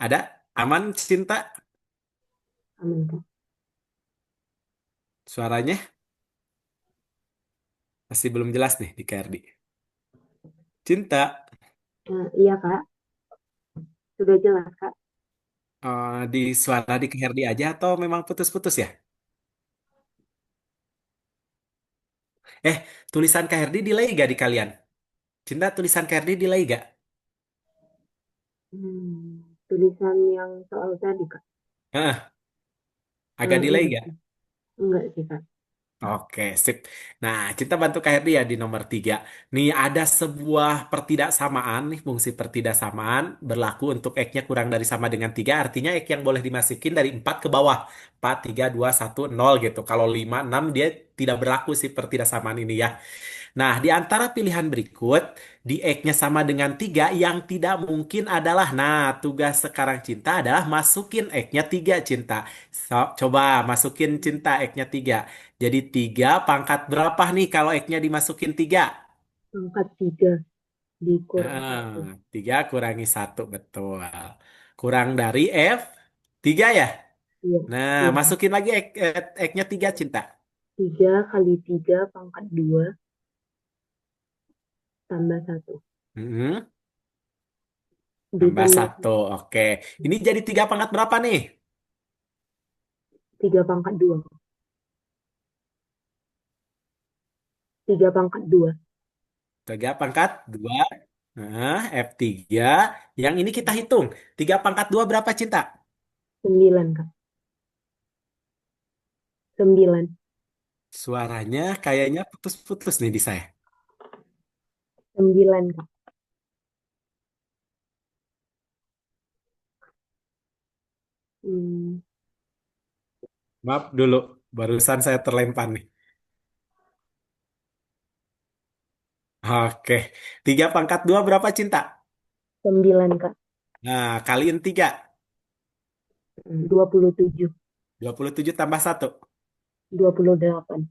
Ada? Aman Cinta?
aman Kak.
Suaranya masih belum jelas nih di Kak Herdi. Cinta,
Iya Kak, sudah jelas Kak.
di suara di Kak Herdi aja atau memang putus-putus ya? Tulisan Kak Herdi delay gak di kalian? Cinta, tulisan Kak Herdi delay gak?
Tulisan yang soal tadi Kak.
Hah, agak delay
Enggak
gak?
sih, enggak sih Kak.
Oke, sip. Nah, kita bantu Kak Herdi ya di nomor 3. Nih, ada sebuah pertidaksamaan nih, fungsi pertidaksamaan berlaku untuk X-nya kurang dari sama dengan 3. Artinya X yang boleh dimasukin dari 4 ke bawah. 4, 3, 2, 1, 0 gitu. Kalau 5, 6 dia tidak berlaku si pertidaksamaan ini ya. Nah, di antara pilihan berikut, di X-nya sama dengan 3, yang tidak mungkin adalah, nah, tugas sekarang Cinta adalah masukin X-nya 3, Cinta. Coba masukin Cinta X-nya 3. Jadi 3 pangkat berapa nih kalau X-nya dimasukin 3?
Angkat 3 dikurang
Nah,
satu.
3 kurangi 1, betul. Kurang dari F, 3 ya?
Iya,
Nah,
iya Kak.
masukin lagi X-nya 3, Cinta.
3 kali 3 pangkat 2 tambah satu.
Mm-mm. Tambah
Ditambah
1, oke. Ini jadi 3 pangkat berapa nih?
3 pangkat 2. 3 pangkat 2.
3 pangkat 2. Nah, F3. Yang ini kita hitung. 3 pangkat 2 berapa, Cinta?
9 Kak. 9.
Suaranya kayaknya putus-putus nih di saya.
9 Kak. Hmm,
Maaf dulu, barusan saya terlempar nih. Oke, 3 pangkat 2 berapa, Cinta?
9 Kak.
Nah, kaliin 3.
27.
27 tambah 1.
28.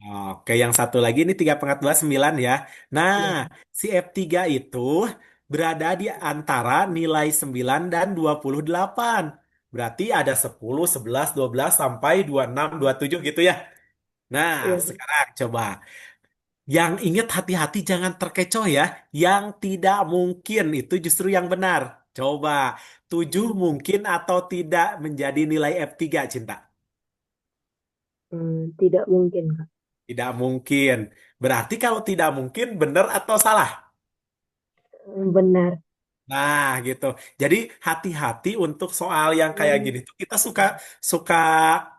Oke, yang satu lagi ini 3 pangkat 2, 9 ya. Nah,
Iya.
si F3 itu berada di antara nilai 9 dan 28. Berarti ada 10, 11, 12, sampai 26, 27 gitu ya. Nah,
Iya Kak.
sekarang coba. Yang ingat hati-hati jangan terkecoh ya. Yang tidak mungkin itu justru yang benar. Coba, 7 mungkin atau tidak menjadi nilai F3 cinta?
Tidak mungkin, Kak.
Tidak mungkin. Berarti kalau tidak mungkin benar atau salah?
Benar.
Nah, gitu. Jadi hati-hati untuk soal yang kayak gini tuh kita suka suka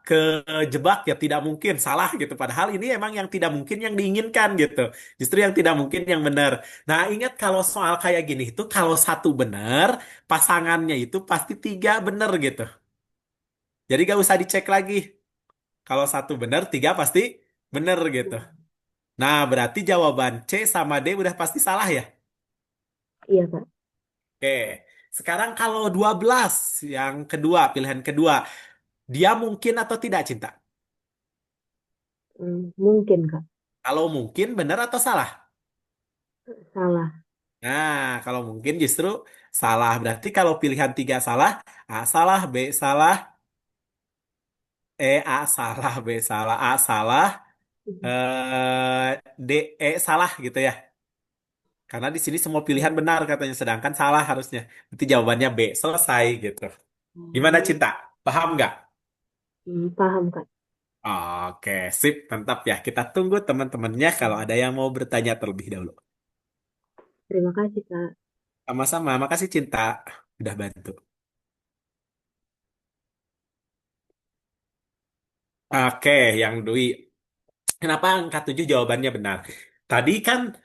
kejebak ya tidak mungkin salah gitu. Padahal ini emang yang tidak mungkin yang diinginkan gitu. Justru yang tidak mungkin yang benar. Nah, ingat kalau soal kayak gini itu kalau satu benar, pasangannya itu pasti tiga benar gitu. Jadi gak usah dicek lagi. Kalau satu benar, tiga pasti benar gitu. Nah, berarti jawaban C sama D udah pasti salah ya.
Iya, Kak.
Oke, sekarang kalau 12 yang kedua, pilihan kedua, dia mungkin atau tidak cinta?
Mungkin, Kak.
Kalau mungkin benar atau salah?
Salah.
Nah, kalau mungkin justru salah. Berarti kalau pilihan tiga salah, A salah, B salah, A salah, B salah, A salah, D, E salah gitu ya. Karena di sini semua pilihan benar katanya, sedangkan salah harusnya. Nanti jawabannya B, selesai gitu. Gimana cinta? Paham nggak?
Paham, Kak.
Oke, sip, mantap ya. Kita tunggu teman-temannya kalau ada yang mau bertanya terlebih dahulu.
Terima kasih, Kak.
Sama-sama, makasih Cinta. Udah bantu. Oke, yang Dwi. Kenapa angka 7 jawabannya benar? Tadi kan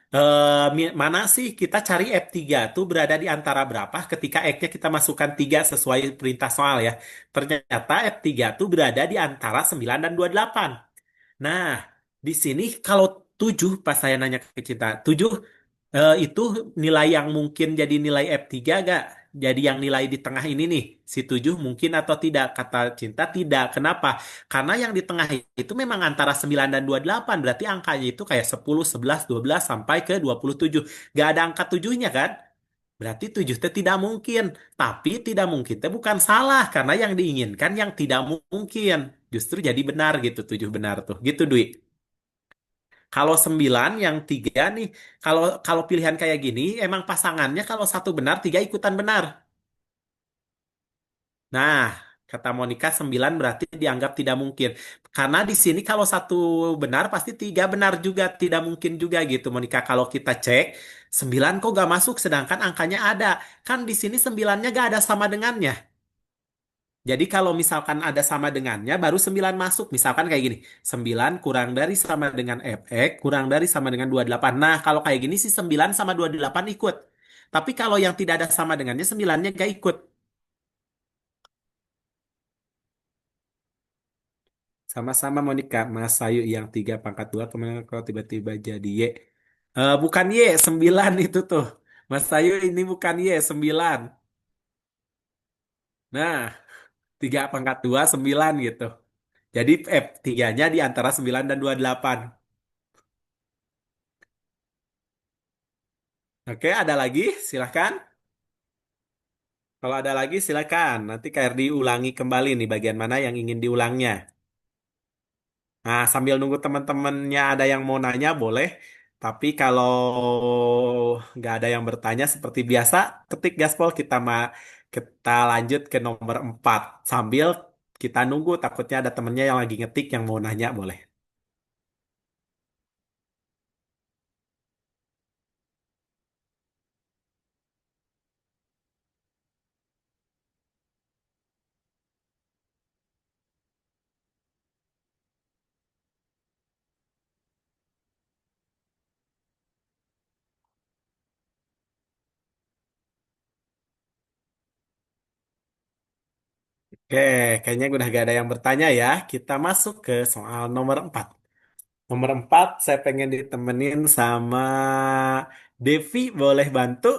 mana sih kita cari F3 tuh berada di antara berapa ketika X-nya kita masukkan 3 sesuai perintah soal ya. Ternyata F3 tuh berada di antara 9 dan 28. Nah, di sini kalau 7 pas saya nanya ke Cinta, 7 itu nilai yang mungkin jadi nilai F3 gak? Jadi yang nilai di tengah ini nih, si 7 mungkin atau tidak? Kata Cinta tidak. Kenapa? Karena yang di tengah itu memang antara 9 dan 28. Berarti angkanya itu kayak 10, 11, 12 sampai ke 27. Gak ada angka 7-nya kan? Berarti 7 itu tidak mungkin. Tapi tidak mungkin itu bukan salah. Karena yang diinginkan yang tidak mungkin. Justru jadi benar gitu, 7 benar tuh. Gitu Dwi. Kalau 9 yang tiga nih, kalau kalau pilihan kayak gini, emang pasangannya kalau satu benar, tiga ikutan benar. Nah, kata Monica 9 berarti dianggap tidak mungkin. Karena di sini kalau satu benar, pasti tiga benar juga, tidak mungkin juga gitu. Monica, kalau kita cek, 9 kok gak masuk, sedangkan angkanya ada. Kan di sini 9-nya gak ada sama dengannya. Jadi kalau misalkan ada sama dengannya baru 9 masuk. Misalkan kayak gini. 9 kurang dari sama dengan fx kurang dari sama dengan 28. Nah kalau kayak gini sih 9 sama 28 ikut. Tapi kalau yang tidak ada sama dengannya 9-nya gak ikut. Sama-sama Monica. Mas Ayu yang 3 pangkat 2 kemana kalau tiba-tiba jadi Y. Bukan Y, 9 itu tuh. Mas Ayu ini bukan Y, 9. Nah, 3 pangkat 2 9 gitu. Jadi F3-nya di antara 9 dan 28. Oke, ada lagi? Silahkan. Kalau ada lagi, silakan. Nanti KRD ulangi kembali nih bagian mana yang ingin diulangnya. Nah, sambil nunggu teman-temannya ada yang mau nanya, boleh. Tapi kalau nggak ada yang bertanya, seperti biasa, ketik gaspol kita lanjut ke nomor 4. Sambil kita nunggu, takutnya ada temennya yang lagi ngetik yang mau nanya, boleh. Oke, kayaknya udah gak ada yang bertanya ya. Kita masuk ke soal nomor 4. Nomor 4, saya pengen ditemenin sama Devi, boleh bantu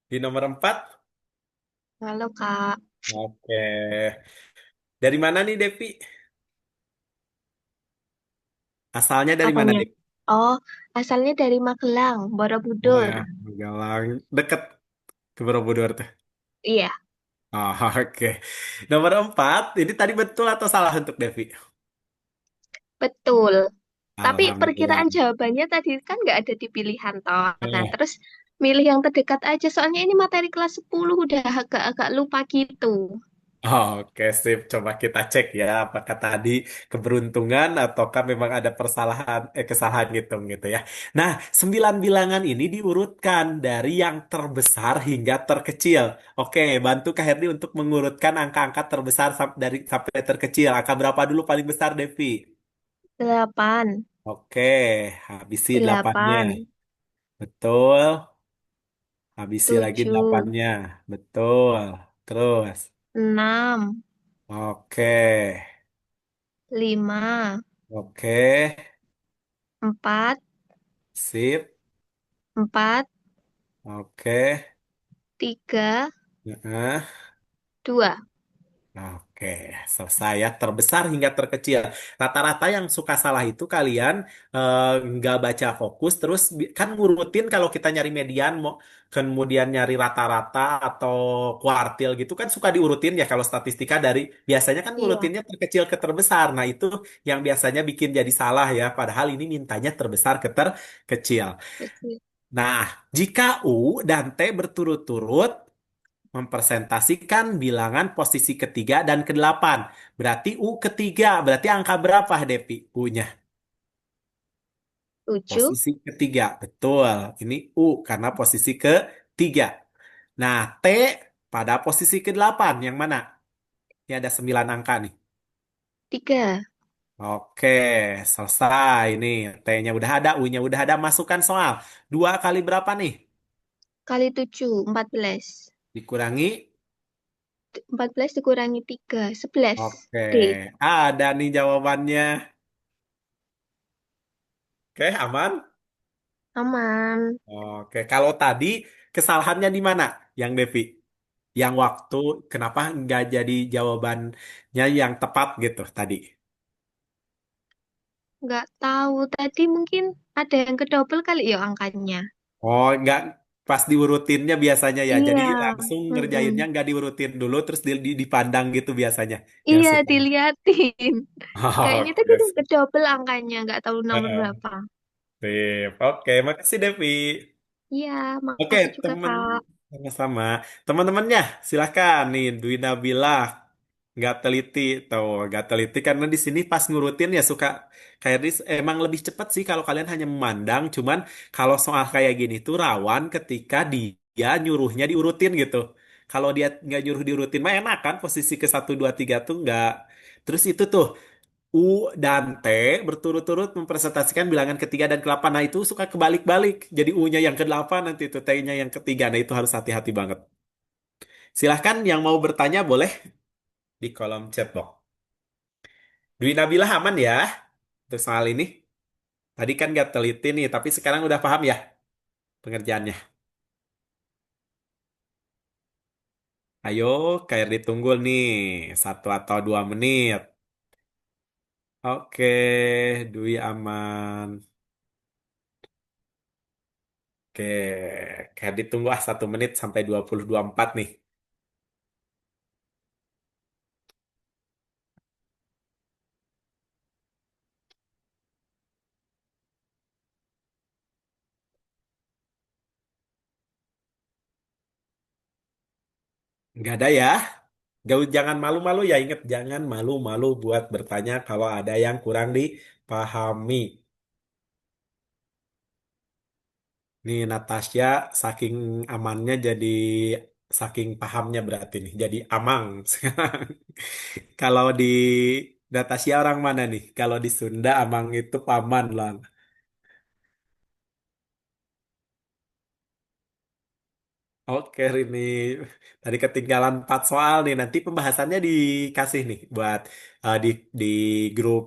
di nomor 4?
Halo, Kak.
Oke. Dari mana nih Devi? Asalnya dari mana,
Apanya?
Devi?
Oh, asalnya dari Magelang, Borobudur.
Wah, Galang. Deket ke Borobudur tuh.
Iya,
Oh, oke. Nomor 4, ini tadi betul atau salah untuk Devi?
betul. Tapi
Alhamdulillah.
perkiraan jawabannya tadi kan nggak ada di pilihan toh. Nah,
Eh,
terus milih yang terdekat aja. Soalnya ini materi kelas 10 udah agak-agak lupa gitu.
Oke, sip. Coba kita cek ya, apakah tadi keberuntungan ataukah memang ada kesalahan ngitung gitu ya. Nah, 9 bilangan ini diurutkan dari yang terbesar hingga terkecil. Oke, bantu Kak Herdi untuk mengurutkan angka-angka terbesar dari sampai terkecil. Angka berapa dulu paling besar, Devi?
8,
Oke, habisi delapannya.
8,
Betul. Habisi lagi
7,
delapannya. Betul. Terus.
6,
Oke.
5,
Oke.
4,
Sip.
4,
Oke.
3,
Heeh.
2.
Oke, selesai ya. Terbesar hingga terkecil. Rata-rata yang suka salah itu kalian nggak baca fokus, terus kan ngurutin kalau kita nyari median, mau kemudian nyari rata-rata atau kuartil gitu kan suka diurutin ya kalau statistika dari biasanya kan
Iya,
ngurutinnya terkecil ke terbesar. Nah itu yang biasanya bikin jadi salah ya. Padahal ini mintanya terbesar ke terkecil.
kecil.
Nah, jika U dan T berturut-turut mempresentasikan bilangan posisi ketiga dan kedelapan. Berarti U ketiga. Berarti angka berapa, Devi? U-nya.
7,
Posisi ketiga. Betul. Ini U karena posisi ketiga. Nah, T pada posisi kedelapan. Yang mana? Ini ada 9 angka nih.
3,
Oke, selesai. Ini T-nya udah ada, U-nya udah ada. Masukkan soal. 2 kali berapa nih?
kali 7, 14.
Dikurangi.
14 dikurangi 3, 11.
Oke,
D.
ada nih jawabannya. Oke, aman?
Aman.
Oke, kalau tadi kesalahannya di mana, yang Devi? Yang waktu kenapa nggak jadi jawabannya yang tepat gitu tadi?
Nggak tahu. Tadi mungkin ada yang kedouble kali ya angkanya.
Oh, nggak pas diurutinnya biasanya ya. Jadi
Iya.
langsung ngerjainnya
Mm-mm.
nggak diurutin dulu, terus dipandang gitu biasanya. Yang
Iya,
suka.
diliatin. Kayaknya tadi
Oke,
udah kedouble angkanya. Nggak tahu nomor
Heeh.
berapa.
Sip. Oke, makasih Devi.
Iya,
Oke,
makasih juga,
temen
Kak.
sama-sama. Teman-temannya, silahkan nih Dwi Nabila nggak teliti tuh, nggak teliti karena di sini pas ngurutin ya suka kayak emang lebih cepat sih kalau kalian hanya memandang. Cuman kalau soal kayak gini tuh rawan ketika dia nyuruhnya diurutin gitu. Kalau dia nggak nyuruh diurutin mah enak kan posisi ke satu 2 3 tuh nggak. Terus itu tuh U dan T berturut-turut mempresentasikan bilangan ketiga dan ke-8. Nah, itu suka kebalik-balik. Jadi U-nya yang ke-8, nanti itu T-nya yang ketiga. Nah, itu harus hati-hati banget. Silahkan yang mau bertanya boleh di kolom chat box. Dwi Nabila aman ya untuk soal ini? Tadi kan nggak teliti nih, tapi sekarang udah paham ya pengerjaannya. Ayo, kayak ditunggu nih 1 atau 2 menit. Oke, Dwi aman. Oke, kayak ditunggu 1 menit sampai 20.24 nih. Nggak ada ya? Jangan malu-malu ya, ingat jangan malu-malu buat bertanya kalau ada yang kurang dipahami. Nih Natasha saking amannya jadi saking pahamnya berarti nih jadi amang sekarang. Kalau di Natasha orang mana nih? Kalau di Sunda amang itu paman lah. Oke, ini tadi ketinggalan 4 soal nih. Nanti pembahasannya dikasih nih buat di grup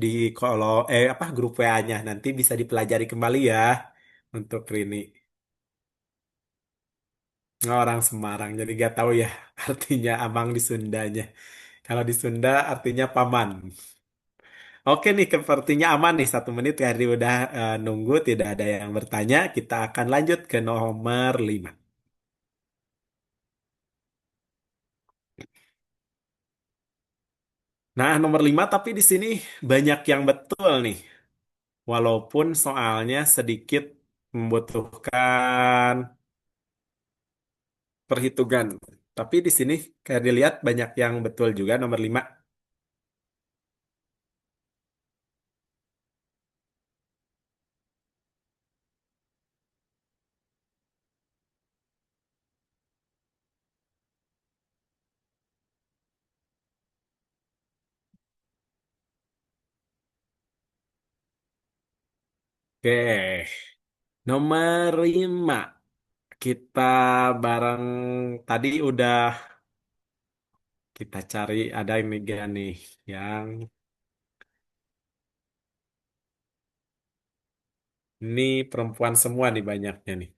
di kalau apa grup WA-nya nanti bisa dipelajari kembali ya untuk Rini. Orang Semarang jadi gak tahu ya artinya abang di Sundanya. Kalau di Sunda artinya paman. Oke nih, sepertinya aman nih 1 menit. Kali udah nunggu tidak ada yang bertanya. Kita akan lanjut ke nomor 5. Nah, nomor 5 tapi di sini banyak yang betul nih. Walaupun soalnya sedikit membutuhkan perhitungan. Tapi di sini kayak dilihat banyak yang betul juga nomor 5. Oke, nomor 5. Kita bareng tadi udah kita cari ada ini gak nih yang ini perempuan semua nih banyaknya nih.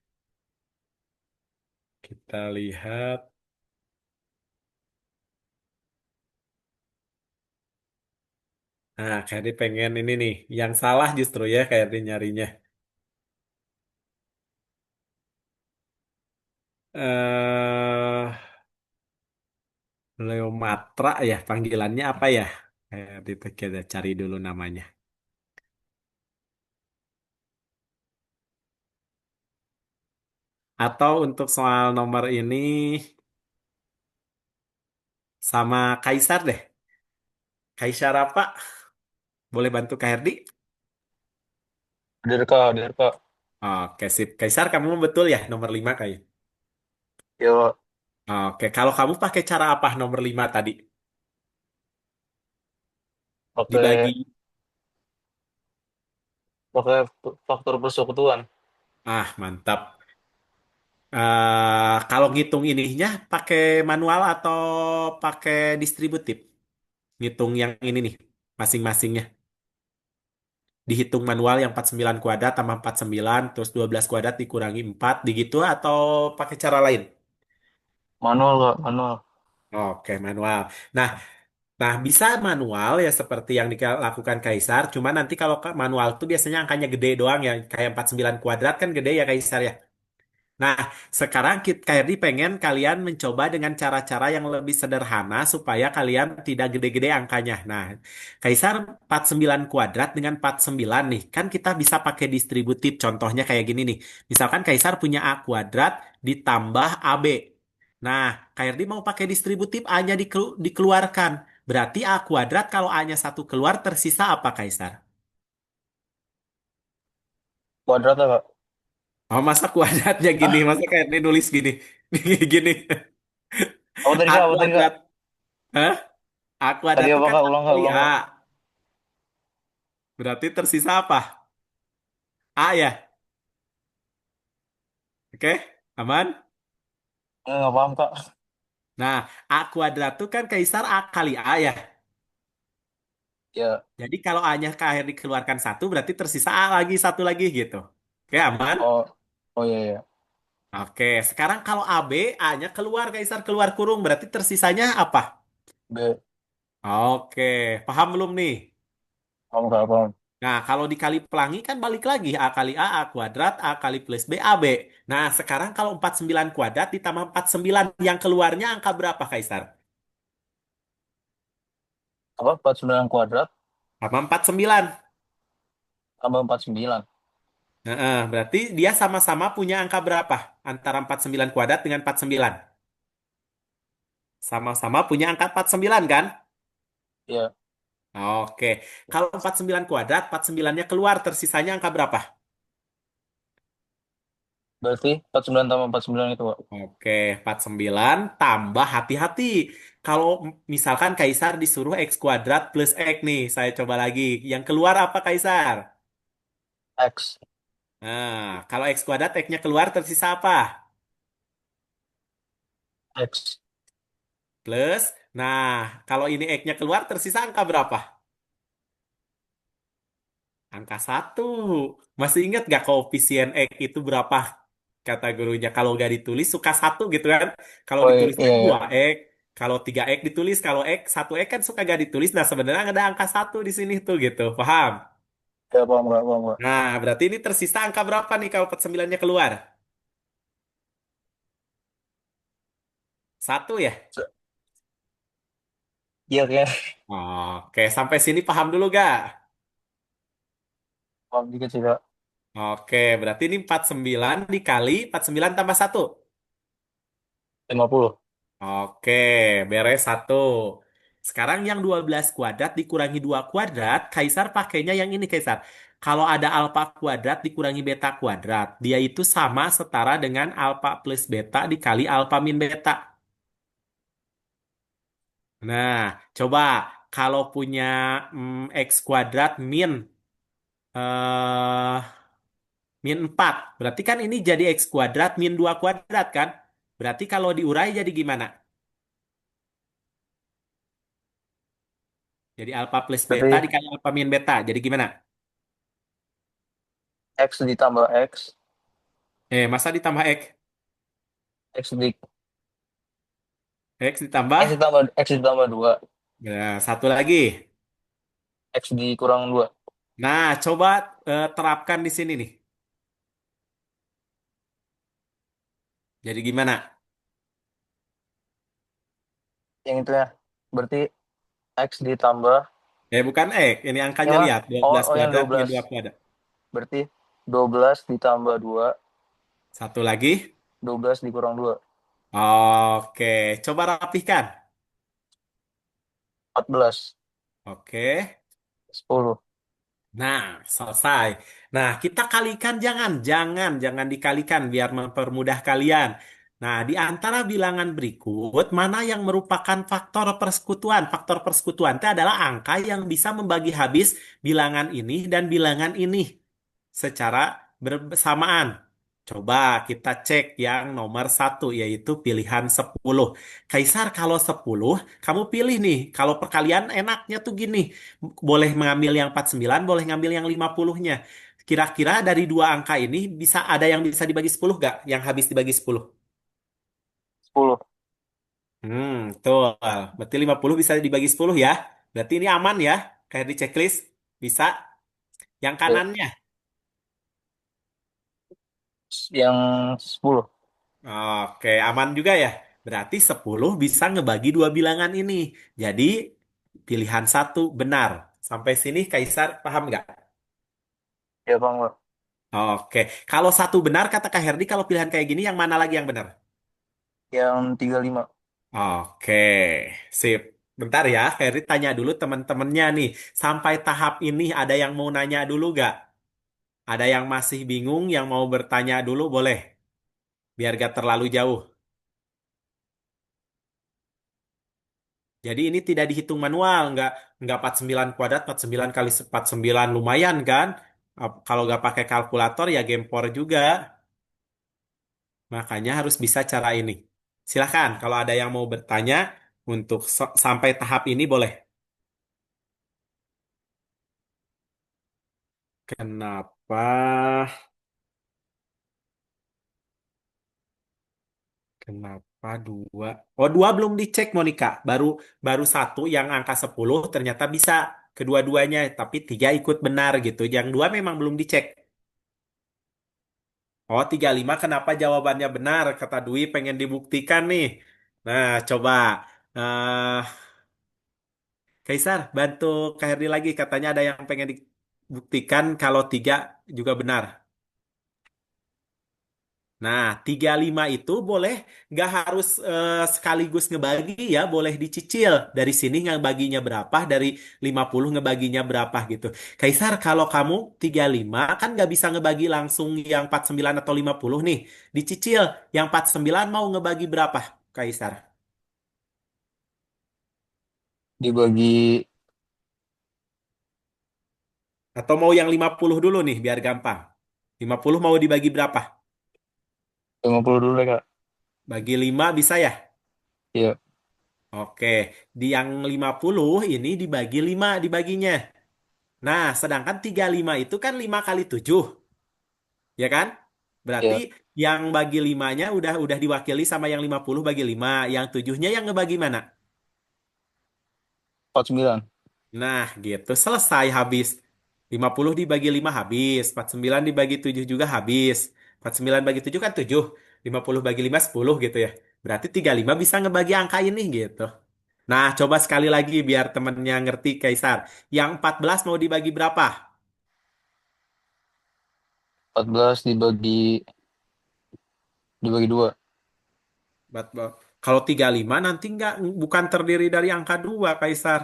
Kita lihat. Nah, kayak dia pengen ini nih. Yang salah justru ya kayak dia nyarinya. Eh, Leomatra ya panggilannya apa ya? Kita cari dulu namanya. Atau untuk soal nomor ini sama Kaisar deh. Kaisar apa? Boleh bantu Kak Herdi?
Dirka, Dirka.
Oke, sip. Kaisar, kamu betul ya nomor 5 kayak.
Yo,
Oke, kalau kamu pakai cara apa nomor 5 tadi?
pakai
Dibagi.
pakai faktor persekutuan.
Mantap. Kalau ngitung ininya pakai manual atau pakai distributif? Ngitung yang ini nih, masing-masingnya. Dihitung manual yang 49 kuadrat tambah 49, terus 12 kuadrat dikurangi 4, gitu atau pakai cara lain?
Manual Kak, manual.
Oke, manual. Nah, Nah, bisa manual ya seperti yang dilakukan Kaisar, cuma nanti kalau manual tuh biasanya angkanya gede doang ya, kayak 49 kuadrat kan gede ya Kaisar ya. Nah, sekarang KRD pengen kalian mencoba dengan cara-cara yang lebih sederhana supaya kalian tidak gede-gede angkanya. Nah, Kaisar 49 kuadrat dengan 49 nih, kan kita bisa pakai distributif. Contohnya kayak gini nih. Misalkan Kaisar punya A kuadrat ditambah AB. Nah, KRD mau pakai distributif A-nya dikeluarkan. Berarti A kuadrat kalau A-nya satu keluar tersisa apa Kaisar?
Kuadrat lah Kak.
Oh, masa kuadratnya gini?
Ah,
Masa KRD nulis gini? Gini.
apa tadi
A
Kak? Apa tadi Kak?
kuadrat. Hah? A
Tadi
kuadrat itu
apa
kan
Kak?
A
Ulang Kak,
kali
ulang
A.
Kak.
Berarti tersisa apa? A ya? Oke? Aman?
Nggak paham Kak.
Nah, A kuadrat itu kan Kaisar A kali A ya.
Ya,
Jadi kalau A-nya ke akhir dikeluarkan satu, berarti tersisa A lagi, satu lagi gitu. Oke, aman?
oh, oh iya ya.
Oke, sekarang kalau AB, A-nya keluar, Kaisar keluar kurung, berarti tersisanya apa?
B,
Oke, paham belum nih?
paham Kak, paham.
Nah, kalau dikali pelangi kan balik lagi. A kali A kuadrat, A kali plus B, AB. Nah, sekarang kalau 49 kuadrat ditambah 49, yang keluarnya angka berapa, Kaisar?
Apa? 49 kuadrat
Tambah 49.
tambah 49.
Berarti dia sama-sama punya angka berapa? Antara 49 kuadrat dengan 49. Sama-sama punya angka 49 kan?
Ya,
Oke. Kalau 49 kuadrat, 49-nya keluar, tersisanya angka berapa?
berarti 49 tambah 49 itu Kak.
Oke, 49 tambah hati-hati. Kalau misalkan Kaisar disuruh X kuadrat plus X nih, saya coba lagi. Yang keluar apa Kaisar?
X,
Nah, kalau X kuadrat X-nya keluar tersisa apa?
X,
Plus. Nah, kalau ini X-nya keluar tersisa angka berapa? Angka satu. Masih ingat gak koefisien X itu berapa? Kata gurunya. Kalau nggak ditulis suka satu gitu kan. Kalau
oh
ditulis
iya
kan
iya.
2X. Kalau 3X ditulis. Kalau X, 1X kan suka nggak ditulis. Nah sebenarnya ada angka satu di sini tuh gitu. Paham?
Ya, paham Kak, paham Kak.
Nah berarti ini tersisa angka berapa nih kalau 49-nya keluar? Satu ya?
Iya kayaknya.
Oke, sampai sini paham dulu gak?
Paham dikit sih Kak.
Oke, berarti ini 49 dikali 49 tambah satu.
50.
Oke, beres satu. Sekarang yang 12 kuadrat dikurangi 2 kuadrat, Kaisar pakainya yang ini, Kaisar. Kalau ada alfa kuadrat dikurangi beta kuadrat, dia itu sama setara dengan alfa plus beta dikali alfa min beta. Nah, coba kalau punya x kuadrat eh, min 4, berarti kan ini jadi x kuadrat min 2 kuadrat kan? Berarti kalau diurai jadi gimana? Jadi alfa plus beta
Berarti
dikali alfa min beta. Jadi gimana?
X ditambah X.
Masa ditambah
X di
X ditambah.
X ditambah 2.
Nah, satu lagi.
X dikurang 2.
Nah, coba terapkan di sini nih. Jadi gimana?
Yang itu ya. Berarti X ditambah
Bukan ini
yang
angkanya
mana?
lihat. dua
Oh,
belas
oh yang
kuadrat min
12.
2 kuadrat.
Berarti 12 ditambah 2,
Satu lagi.
12 dikurang 2.
Oke, coba rapihkan.
14.
Oke.
10.
Nah, selesai. Nah, kita kalikan jangan dikalikan biar mempermudah kalian. Nah, di antara bilangan berikut, mana yang merupakan faktor persekutuan? Faktor persekutuan itu adalah angka yang bisa membagi habis bilangan ini dan bilangan ini secara bersamaan. Coba kita cek yang nomor satu, yaitu pilihan 10. Kaisar, kalau 10, kamu pilih nih. Kalau perkalian enaknya tuh gini. Boleh mengambil yang 49, boleh ngambil yang 50-nya. Kira-kira dari dua angka ini bisa ada yang bisa dibagi 10 gak? Yang habis dibagi 10.
10.
Betul. Berarti 50 bisa dibagi 10 ya. Berarti ini aman ya. Kayak di checklist. Bisa. Yang
Ya.
kanannya.
Yang 10.
Oke, aman juga ya. Berarti 10 bisa ngebagi dua bilangan ini. Jadi pilihan satu benar. Sampai sini Kaisar paham nggak?
Ya Bang, Bang.
Oke, kalau satu benar kata Kak Herdi, kalau pilihan kayak gini yang mana lagi yang benar?
Yang 35.
Oke, sip. Bentar ya, Kak Herdi tanya dulu teman-temannya nih. Sampai tahap ini ada yang mau nanya dulu nggak? Ada yang masih bingung, yang mau bertanya dulu boleh. Biar gak terlalu jauh. Jadi ini tidak dihitung manual, nggak 49 kuadrat, 49 kali 49 lumayan kan? Kalau nggak pakai kalkulator ya gempor juga. Makanya harus bisa cara ini. Silahkan kalau ada yang mau bertanya untuk sampai tahap ini boleh. Kenapa? Kenapa dua? Oh, dua belum dicek, Monica. Baru baru satu yang angka 10 ternyata bisa kedua-duanya, tapi tiga ikut benar gitu. Yang dua memang belum dicek. Oh, 35 kenapa jawabannya benar? Kata Dwi pengen dibuktikan nih. Nah, coba. eh Kaisar, bantu Kak Herdi lagi. Katanya ada yang pengen dibuktikan kalau tiga juga benar. Nah, 35 itu boleh nggak harus sekaligus ngebagi ya, boleh dicicil. Dari sini ngebaginya berapa, dari 50 ngebaginya berapa gitu. Kaisar, kalau kamu 35 kan nggak bisa ngebagi langsung yang 49 atau 50 nih. Dicicil, yang 49 mau ngebagi berapa, Kaisar?
Dibagi
Atau mau yang 50 dulu nih, biar gampang. 50 mau dibagi berapa?
50 dulu deh Kak.
Bagi 5 bisa ya?
Iya.
Oke, di yang 50 ini dibagi 5 dibaginya. Nah, sedangkan 35 itu kan 5 kali 7, ya kan? Berarti
Iya.
yang bagi limanya udah diwakili sama yang 50 bagi 5. Yang 7-nya yang ngebagi mana?
49.
Nah, gitu. Selesai habis. 50 dibagi 5 habis. 49 dibagi 7 juga habis. 49 bagi 7 kan 7. 50 bagi 5 10 gitu ya. Berarti 35 bisa ngebagi angka ini gitu. Nah, coba sekali lagi biar temennya ngerti Kaisar. Yang 14 mau dibagi berapa?
14 dibagi dua.
Kalau 35 nanti nggak bukan terdiri dari angka 2, Kaisar.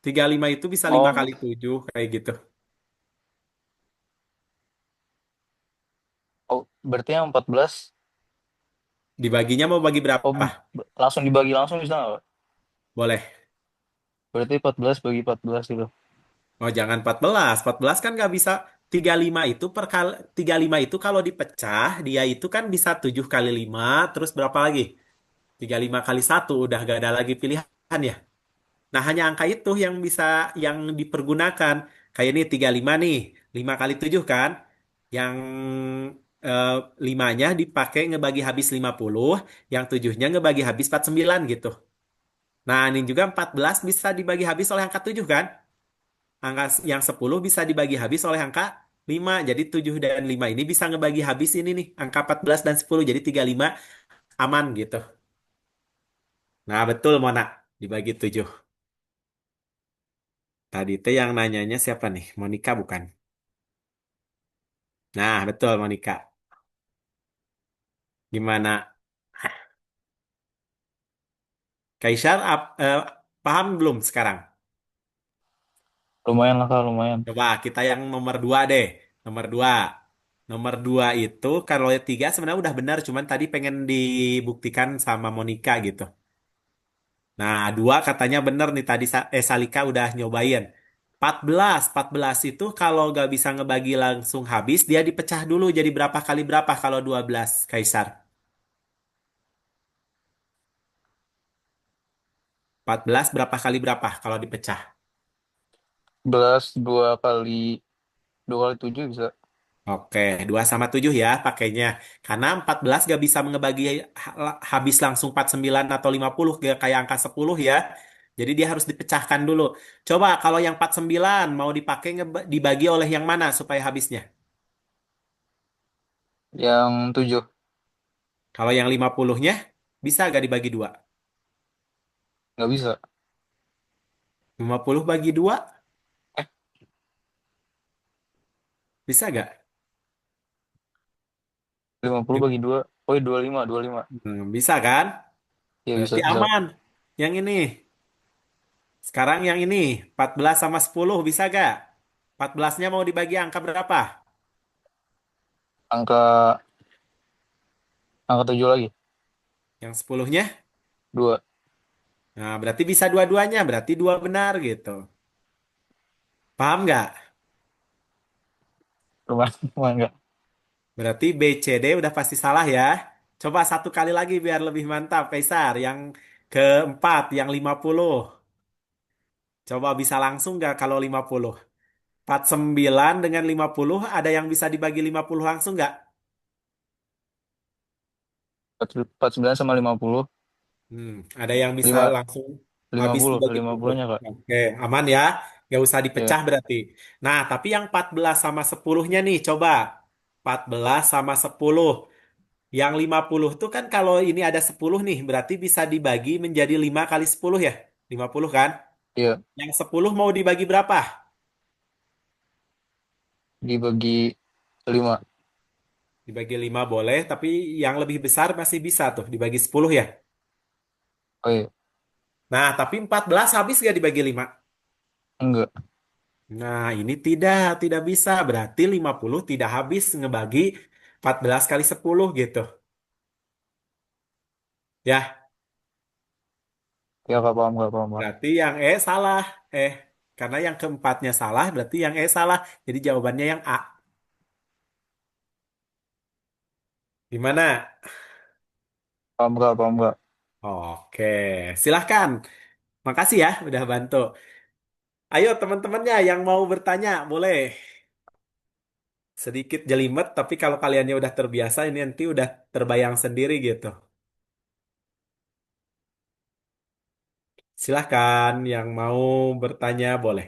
35 itu bisa 5
Oh,
kali 7 kayak gitu.
oh, berarti yang 14.
Dibaginya mau bagi
Oh,
berapa?
langsung dibagi langsung bisa nggak, Pak?
Boleh.
Berarti 14 bagi 14 gitu.
Oh, jangan 14. 14 kan nggak bisa. 35 itu 35 itu kalau dipecah, dia itu kan bisa 7 kali 5, terus berapa lagi? 35 kali satu udah gak ada lagi pilihan ya. Nah, hanya angka itu yang bisa yang dipergunakan. Kayak ini 35 nih, 5 kali 7 kan? Yang eh, limanya dipakai ngebagi habis 50, yang tujuhnya ngebagi habis 49 gitu. Nah, ini juga 14 bisa dibagi habis oleh angka 7 kan? Angka yang 10 bisa dibagi habis oleh angka 5. Jadi 7 dan 5 ini bisa ngebagi habis ini nih, angka 14 dan 10. Jadi 35 aman gitu. Nah, betul Mona, dibagi 7. Tadi teh yang nanyanya siapa nih? Monica bukan? Nah, betul Monica. Gimana? Kaisar, paham belum sekarang?
Lumayan lah Kak, lumayan.
Coba kita yang nomor 2 deh. Nomor 2. Nomor 2 itu kalau 3 sebenarnya udah benar, cuman tadi pengen dibuktikan sama Monica gitu. Nah, 2 katanya bener nih tadi Salika udah nyobain. 14 itu kalau gak bisa ngebagi langsung habis, dia dipecah dulu jadi berapa kali berapa kalau 12 Kaisar. 14 berapa kali berapa kalau dipecah?
11 2 kali 7 bisa.
Oke, 2 sama 7 ya pakainya. Karena 14 gak bisa ngebagi habis langsung 49 atau 50 gak kayak angka 10 ya. Jadi dia harus dipecahkan dulu. Coba kalau yang 49 mau dipakai dibagi oleh yang mana supaya habisnya?
Yang 7
Kalau yang 50-nya bisa gak dibagi 2?
nggak bisa.
50 bagi 2
Eh,
bisa gak?
50 bagi 2. Oh, 25.
Bisa kan?
Iya bisa,
Berarti
bisa.
aman. Yang ini. Sekarang yang ini 14 sama 10 bisa gak? 14-nya mau dibagi angka berapa?
Angka angka 7 lagi.
Yang 10-nya?
2.
Nah, berarti bisa dua-duanya, berarti 2 benar gitu. Paham nggak?
Lumayan, lumayan enggak.
Berarti B, C, D udah pasti salah ya. Coba satu kali lagi biar lebih mantap, Kaisar. Yang keempat, yang 50. Coba bisa langsung nggak kalau 50? 49 dengan 50, ada yang bisa dibagi 50 langsung nggak?
49 sama 50.
Ada yang bisa
5
langsung habis
50,
dibagi 50.
50-nya, Kak.
Oke, aman ya. Nggak usah
Ya,
dipecah berarti. Nah, tapi yang 14 sama 10-nya nih, coba. 14 sama 10. Yang 50 tuh kan kalau ini ada 10 nih, berarti bisa dibagi menjadi 5 kali 10 ya. 50 kan?
iya,
Yang 10 mau dibagi berapa?
dibagi 5.
Dibagi 5 boleh, tapi yang lebih besar masih bisa tuh, dibagi 10 ya.
Oh iya,
Nah, tapi 14 habis gak dibagi 5?
enggak.
Nah, ini tidak bisa. Berarti 50 tidak habis ngebagi 14 kali 10 gitu. Ya,
Ya, Kak, paham, Kak, paham, Kak.
berarti yang E salah. Karena yang keempatnya salah, berarti yang E salah. Jadi jawabannya yang A. Gimana?
Paham, Kak, paham, Kak.
Oke, silahkan. Makasih ya udah bantu. Ayo teman-temannya yang mau bertanya, boleh. Sedikit jelimet, tapi kalau kaliannya udah terbiasa, ini nanti udah terbayang sendiri gitu. Silahkan yang mau bertanya, boleh.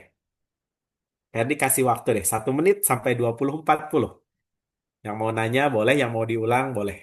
Tadi kasih waktu deh, 1 menit sampai 20 40. Yang mau nanya boleh, yang mau diulang boleh.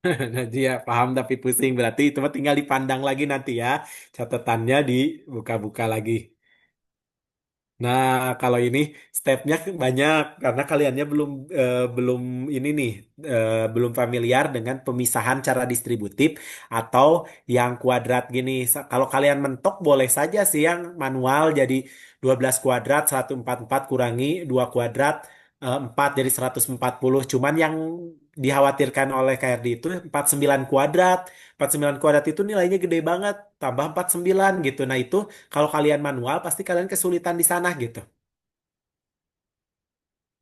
Nah, dia paham tapi pusing. Berarti itu mah tinggal dipandang lagi nanti ya. Catatannya dibuka-buka lagi. Nah, kalau ini stepnya banyak karena kaliannya belum ini nih belum familiar dengan pemisahan cara distributif atau yang kuadrat gini. Kalau kalian mentok boleh saja sih yang manual jadi 12 kuadrat 144 kurangi 2 kuadrat 4 jadi 140. Cuman yang dikhawatirkan oleh KRD itu 49 kuadrat. 49 kuadrat itu nilainya gede banget, tambah 49 gitu. Nah, itu kalau kalian manual pasti kalian kesulitan di sana gitu.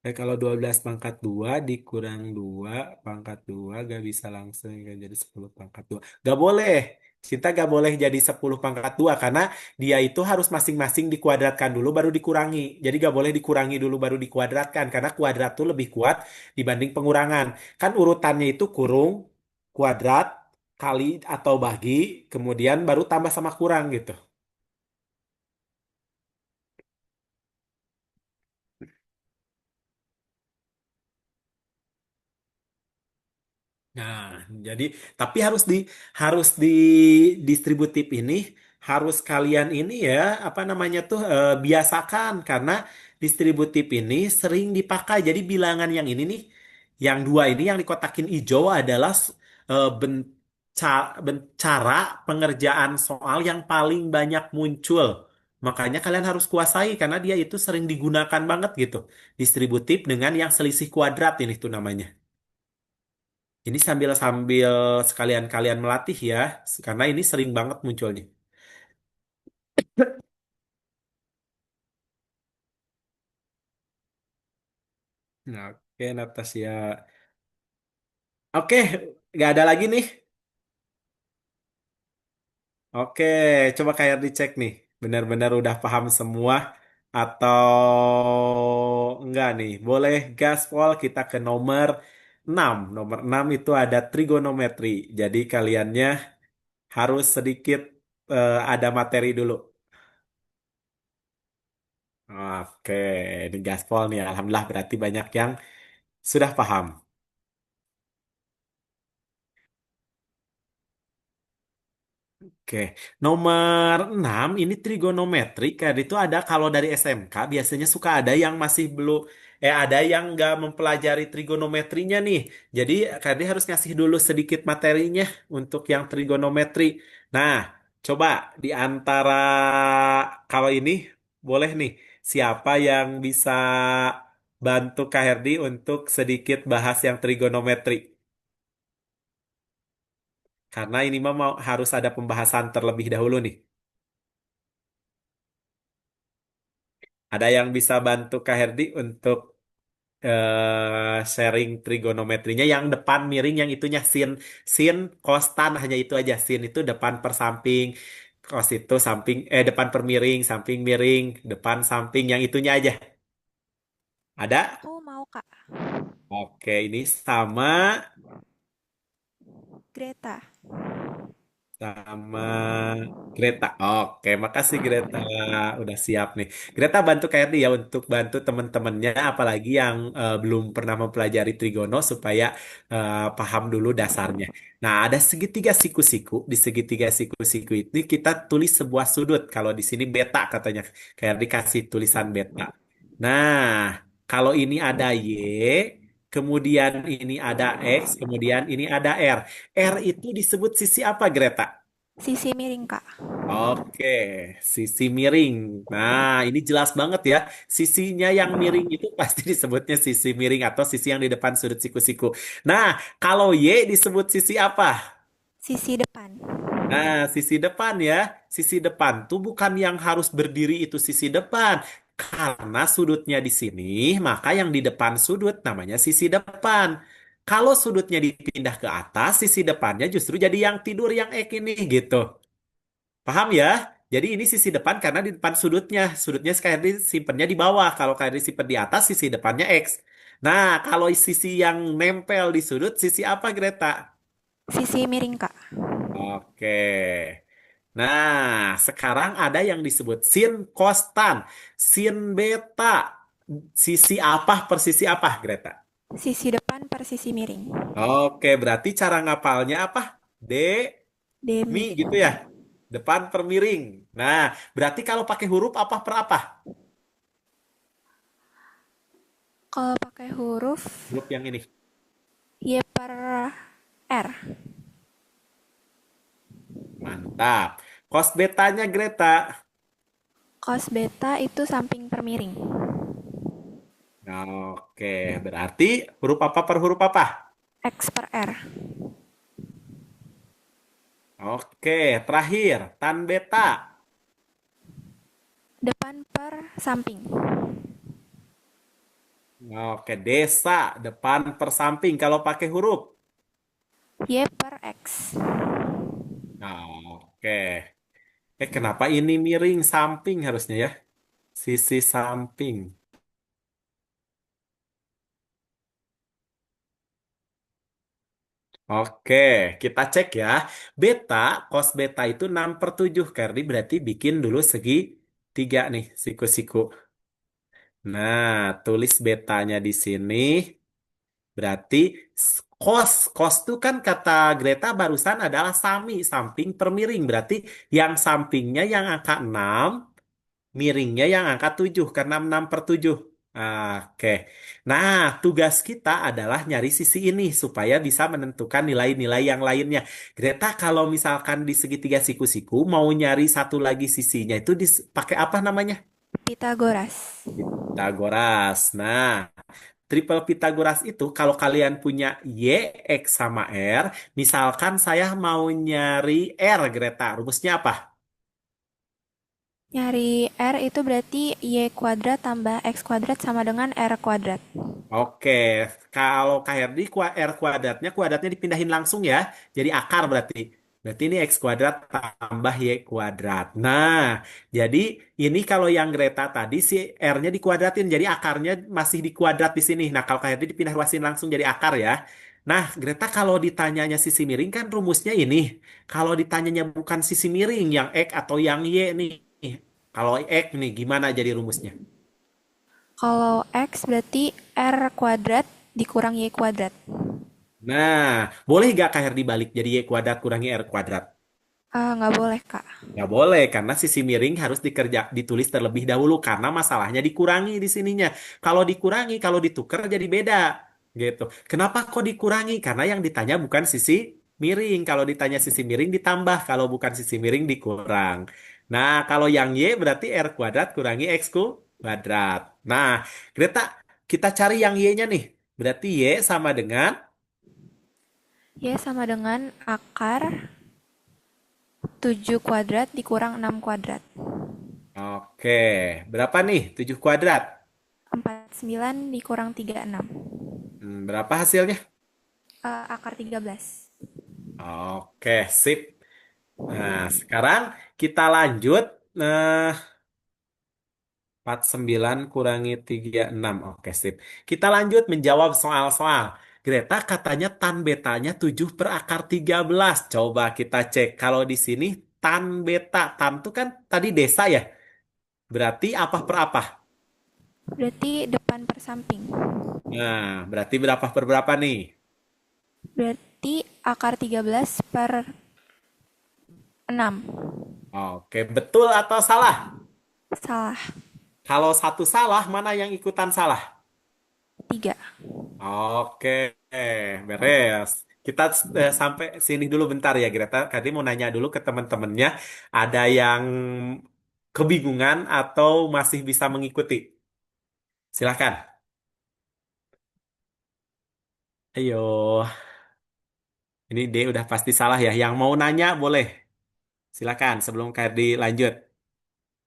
Kalau 12 pangkat 2 dikurang 2 pangkat 2 gak bisa langsung kan jadi 10 pangkat 2. Gak boleh. Cinta gak boleh jadi 10 pangkat 2 karena dia itu harus masing-masing dikuadratkan dulu baru dikurangi. Jadi gak boleh dikurangi dulu baru dikuadratkan karena kuadrat tuh lebih kuat dibanding pengurangan. Kan urutannya itu kurung, kuadrat, kali atau bagi, kemudian baru tambah sama kurang gitu. Nah, jadi tapi harus di distributif ini harus kalian ini ya apa namanya tuh biasakan karena distributif ini sering dipakai. Jadi bilangan yang ini nih, yang dua ini yang dikotakin hijau adalah cara pengerjaan soal yang paling banyak muncul. Makanya kalian harus kuasai karena dia itu sering digunakan banget gitu. Distributif dengan yang selisih kuadrat ini tuh namanya. Ini sambil sambil sekalian kalian melatih ya, karena ini sering banget munculnya. Nah, oke, Natasha. Oke, nggak ada lagi nih. Oke, coba kayak dicek nih. Benar-benar udah paham semua atau enggak nih? Boleh gaspol kita ke nomor 6. Nomor 6 itu ada trigonometri. Jadi kaliannya harus sedikit ada materi dulu. Oke, ini gaspol nih. Alhamdulillah berarti banyak yang sudah paham. Oke, nomor 6 ini trigonometri. Kayak itu ada kalau dari SMK biasanya suka ada yang masih belum ada yang nggak mempelajari trigonometrinya nih. Jadi Kak harus ngasih dulu sedikit materinya untuk yang trigonometri. Nah, coba di antara kalau ini boleh nih siapa yang bisa bantu Kak Herdi untuk sedikit bahas yang trigonometri? Karena ini mah harus ada pembahasan terlebih dahulu nih. Ada yang bisa bantu Kak Herdi untuk sharing trigonometrinya yang depan miring yang itunya sin sin cos tan hanya itu aja sin itu depan per samping cos itu samping depan per miring samping miring depan samping yang itunya aja ada.
Aku mau Kak.
Oke ini sama
Greta.
sama Greta. Oke, makasih Greta. Udah siap nih. Greta bantu Kayak ya untuk bantu teman-temannya, apalagi yang belum pernah mempelajari trigono supaya paham dulu dasarnya. Nah, ada segitiga siku-siku. Di segitiga siku-siku ini kita tulis sebuah sudut. Kalau di sini beta katanya. Kayak dikasih tulisan beta. Nah, kalau ini ada Y, kemudian ini ada X, kemudian ini ada R. R itu disebut sisi apa, Greta?
Sisi miring Kak.
Oke, sisi miring. Nah, ini jelas banget ya. Sisinya yang miring itu pasti disebutnya sisi miring atau sisi yang di depan sudut siku-siku. Nah, kalau Y disebut sisi apa?
Sisi depan.
Nah, sisi depan ya. Sisi depan tuh bukan yang harus berdiri itu sisi depan. Karena sudutnya di sini, maka yang di depan sudut namanya sisi depan. Kalau sudutnya dipindah ke atas, sisi depannya justru jadi yang tidur yang ek ini gitu. Paham ya? Jadi ini sisi depan karena di depan sudutnya. Sudutnya sekali simpennya di bawah. Kalau kalian disimpan di atas, sisi depannya X. Nah, kalau sisi yang nempel di sudut, sisi apa Greta?
Sisi miring Kak.
Oke. Nah, sekarang ada yang disebut sin kostan, sin beta. Sisi apa per sisi apa, Greta?
Sisi depan per per sisi miring.
Oke, berarti cara ngapalnya apa? D, mi
Demi.
gitu ya? Depan per miring. Nah, berarti kalau pakai huruf apa per apa?
Kalau pakai huruf
Huruf yang ini.
Y per R.
Mantap. Cos betanya Greta.
Cos beta itu samping per miring.
Oke, berarti huruf apa per huruf apa?
X per R.
Oke, terakhir, tan beta.
Depan per samping.
Oke, desa, depan per samping kalau pakai huruf.
Y per X.
Oke. Kenapa ini miring samping harusnya ya? Sisi samping. Oke, kita cek ya. Beta, cos beta itu 6/7. Kardi berarti bikin dulu segi 3 nih, siku-siku. Nah, tulis betanya di sini. Berarti cos tuh kan kata Greta barusan adalah sami, samping per miring. Berarti yang sampingnya yang angka 6, miringnya yang angka 7 karena 6/7. Oke. Nah, tugas kita adalah nyari sisi ini supaya bisa menentukan nilai-nilai yang lainnya. Greta, kalau misalkan di segitiga siku-siku mau nyari satu lagi sisinya itu pakai apa namanya?
Pitagoras.
Pitagoras. Nah, triple Pitagoras itu kalau kalian punya Y, X sama R, misalkan saya mau nyari R, Greta, rumusnya apa?
Nyari R itu berarti Y kuadrat tambah X kuadrat sama dengan R kuadrat.
Oke, kalau KRD R kuadratnya dipindahin langsung ya. Jadi akar berarti. Berarti ini X kuadrat tambah Y kuadrat. Nah, jadi ini kalau yang Greta tadi si R-nya dikuadratin. Jadi akarnya masih dikuadrat di sini. Nah, kalau KRD dipindah luasin langsung jadi akar ya. Nah, Greta kalau ditanyanya sisi miring kan rumusnya ini. Kalau ditanyanya bukan sisi miring yang X atau yang Y nih. Kalau X nih gimana jadi rumusnya?
Kalau X berarti R kuadrat dikurang Y kuadrat.
Nah, boleh gak KR dibalik jadi Y kuadrat kurangi R kuadrat?
Nggak boleh, Kak.
Nggak boleh, karena sisi miring harus ditulis terlebih dahulu, karena masalahnya dikurangi di sininya. Kalau dikurangi, kalau ditukar jadi beda. Gitu. Kenapa kok dikurangi? Karena yang ditanya bukan sisi miring. Kalau ditanya sisi miring ditambah, kalau bukan sisi miring dikurang. Nah, kalau yang Y berarti R kuadrat kurangi X kuadrat. Nah, Greta, kita cari yang Y-nya nih. Berarti Y sama dengan
Y sama dengan akar 7 kuadrat dikurang 6 kuadrat.
Oke, berapa nih? 7 kuadrat.
49 dikurang 36.
Berapa hasilnya?
Akar 13.
Oke, sip. Nah, sekarang kita lanjut. 49 kurangi 36. Oke, sip. Kita lanjut menjawab soal-soal. Greta katanya tan betanya 7 per akar 13. Coba kita cek. Kalau di sini tan beta. Tan itu kan tadi desa ya? Berarti apa per apa?
Berarti depan per samping.
Nah, berarti berapa per berapa nih?
Berarti akar 13 per 6.
Oke, betul atau salah?
Salah.
Kalau satu salah, mana yang ikutan salah?
3.
Oke, beres. Kita sampai sini dulu bentar ya, Greta. Tadi mau nanya dulu ke teman-temannya, ada yang kebingungan atau masih bisa mengikuti? Silahkan. Ayo, ini D udah pasti salah ya. Yang mau nanya boleh. Silakan sebelum Kardi lanjut.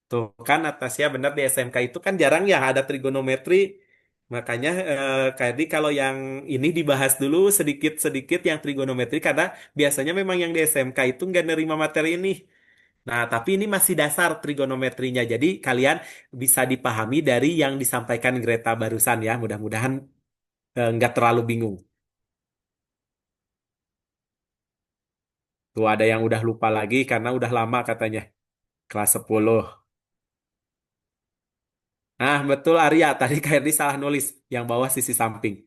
Tuh kan Natasha benar di SMK itu kan jarang ya ada trigonometri. Makanya Kadi kalau yang ini dibahas dulu sedikit-sedikit yang trigonometri karena biasanya memang yang di SMK itu nggak nerima materi ini. Nah, tapi ini masih dasar trigonometrinya. Jadi kalian bisa dipahami dari yang disampaikan Greta barusan ya. Mudah-mudahan nggak terlalu bingung. Tuh ada yang udah lupa lagi karena udah lama katanya. Kelas 10. Nah, betul Arya. Tadi Kadi salah nulis yang bawah sisi samping.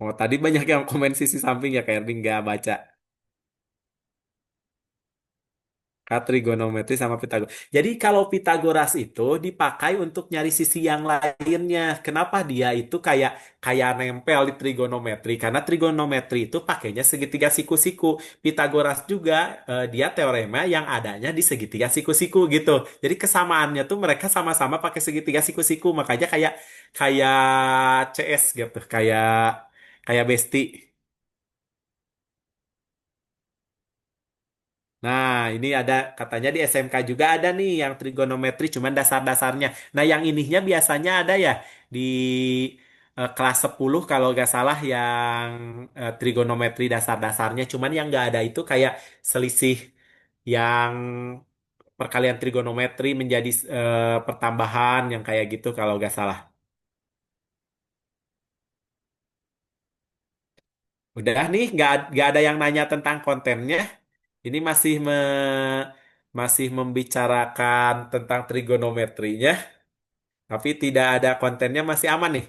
Oh, tadi banyak yang komen sisi samping ya, kayak nggak baca. Trigonometri sama Pitagoras. Jadi kalau Pitagoras itu dipakai untuk nyari sisi yang lainnya. Kenapa dia itu kayak kayak nempel di trigonometri? Karena trigonometri itu pakainya segitiga siku-siku. Pitagoras juga dia teorema yang adanya di segitiga siku-siku gitu. Jadi kesamaannya tuh mereka sama-sama pakai segitiga siku-siku. Makanya kayak kayak CS gitu, kayak kayak Besti. Nah, ini ada katanya di SMK juga ada nih yang trigonometri cuman dasar-dasarnya. Nah, yang ininya biasanya ada ya di kelas 10 kalau nggak salah yang trigonometri dasar-dasarnya. Cuman yang nggak ada itu kayak selisih yang perkalian trigonometri menjadi pertambahan yang kayak gitu kalau nggak salah. Udah nih, nggak ada yang nanya tentang kontennya. Ini masih membicarakan tentang trigonometrinya, tapi tidak ada kontennya masih aman nih.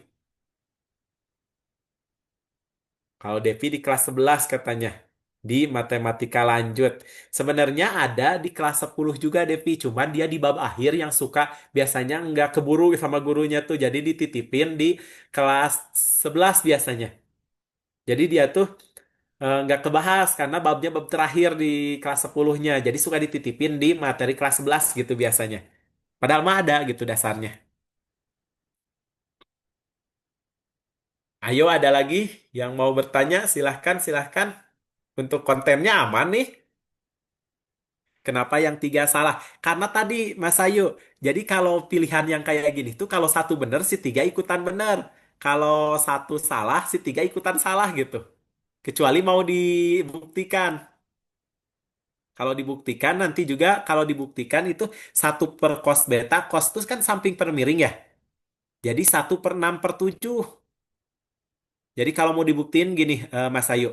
Kalau Devi di kelas 11 katanya, di matematika lanjut. Sebenarnya ada di kelas 10 juga Devi, cuman dia di bab akhir yang suka biasanya nggak keburu sama gurunya tuh, jadi dititipin di kelas 11 biasanya. Jadi dia tuh nggak kebahas karena babnya bab terakhir di kelas 10-nya. Jadi suka dititipin di materi kelas 11 gitu biasanya. Padahal mah ada gitu dasarnya. Ayo ada lagi yang mau bertanya? Silahkan, silahkan. Untuk kontennya aman nih. Kenapa yang tiga salah? Karena tadi Mas Ayu, jadi kalau pilihan yang kayak gini tuh kalau satu bener si tiga ikutan bener. Kalau satu salah si tiga ikutan salah gitu. Kecuali mau dibuktikan. Kalau dibuktikan nanti juga kalau dibuktikan itu satu per cos beta, cos itu kan samping per miring ya. Jadi 1/6/7. Jadi kalau mau dibuktiin gini Mas Ayu.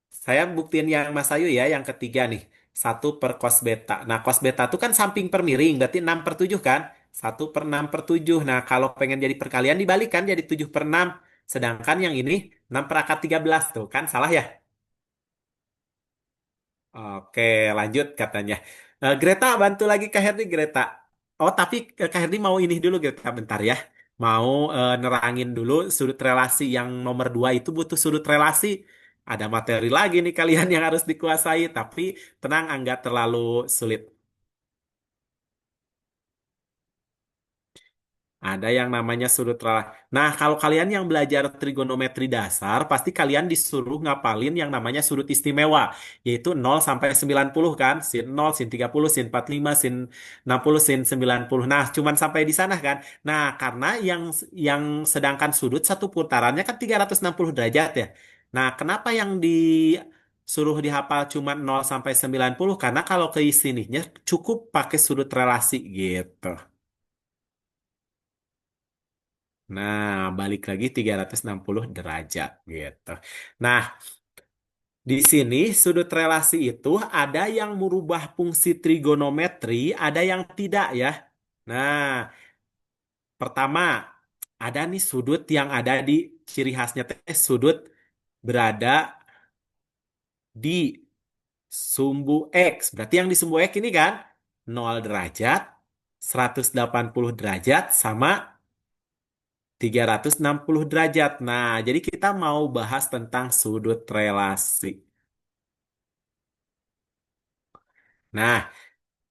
Saya buktiin yang Mas Ayu ya, yang ketiga nih. 1/cos beta. Nah, cos beta itu kan samping per miring, berarti 6/7 kan? 1/6/7. Nah, kalau pengen jadi perkalian dibalikan jadi 7/6. Sedangkan yang ini 6/13 tuh kan salah ya? Oke, lanjut katanya. Greta, bantu lagi Kak Herdi, Greta. Oh, tapi Kak Herdi mau ini dulu, Greta, bentar ya. Mau nerangin dulu sudut relasi yang nomor 2 itu butuh sudut relasi. Ada materi lagi nih kalian yang harus dikuasai, tapi tenang, nggak terlalu sulit. Ada yang namanya sudut relasi. Nah, kalau kalian yang belajar trigonometri dasar, pasti kalian disuruh ngapalin yang namanya sudut istimewa, yaitu 0 sampai 90 kan, sin 0, sin 30, sin 45, sin 60, sin 90. Nah, cuman sampai di sana kan. Nah, karena yang sedangkan sudut satu putarannya kan 360 derajat ya. Nah, kenapa yang disuruh dihafal cuma 0 sampai 90? Karena kalau ke sininya cukup pakai sudut relasi gitu. Nah, balik lagi 360 derajat gitu. Nah, di sini sudut relasi itu ada yang merubah fungsi trigonometri, ada yang tidak ya. Nah, pertama, ada nih sudut yang ada di ciri khasnya teh sudut berada di sumbu X. Berarti yang di sumbu X ini kan 0 derajat, 180 derajat, sama 360 derajat. Nah, jadi kita mau bahas tentang sudut relasi. Nah,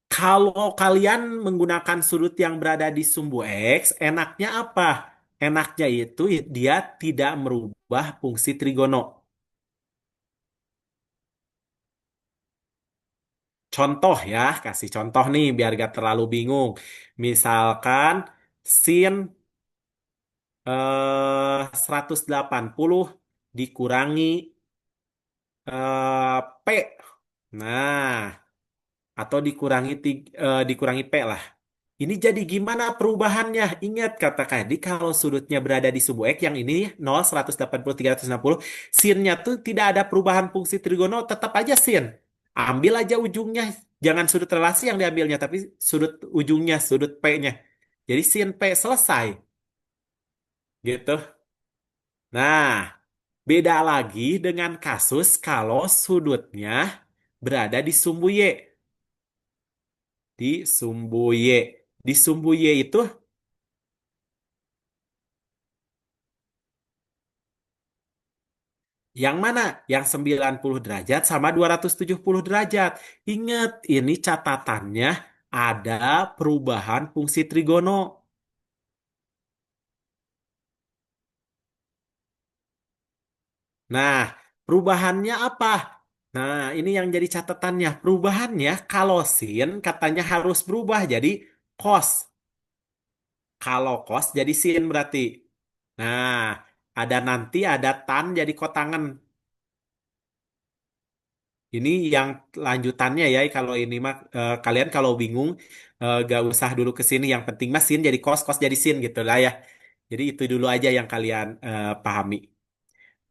kalau kalian menggunakan sudut yang berada di sumbu X, enaknya apa? Enaknya itu dia tidak merubah fungsi trigono. Contoh ya, kasih contoh nih biar gak terlalu bingung. Misalkan sin 180 dikurangi P. Nah, atau dikurangi P lah. Ini jadi gimana perubahannya? Ingat kata Kadi kalau sudutnya berada di sumbu X yang ini 0, 180, 360, sinnya tuh tidak ada perubahan fungsi trigono, tetap aja sin. Ambil aja ujungnya, jangan sudut relasi yang diambilnya, tapi sudut ujungnya, sudut P-nya. Jadi sin P selesai, gitu. Nah, Beda lagi dengan kasus kalau sudutnya berada di sumbu Y. Di sumbu Y. Di sumbu Y itu yang mana? Yang 90 derajat sama 270 derajat. Ingat, ini catatannya ada perubahan fungsi trigono. Nah, perubahannya apa? Nah, ini yang jadi catatannya. Perubahannya kalau sin katanya harus berubah jadi cos. Kalau cos jadi sin berarti. Nah, ada nanti ada tan jadi kotangen. Ini yang lanjutannya ya. Kalau ini mah kalian kalau bingung gak usah dulu ke sini. Yang penting mah sin jadi cos, cos jadi sin gitu lah ya. Jadi itu dulu aja yang kalian pahami.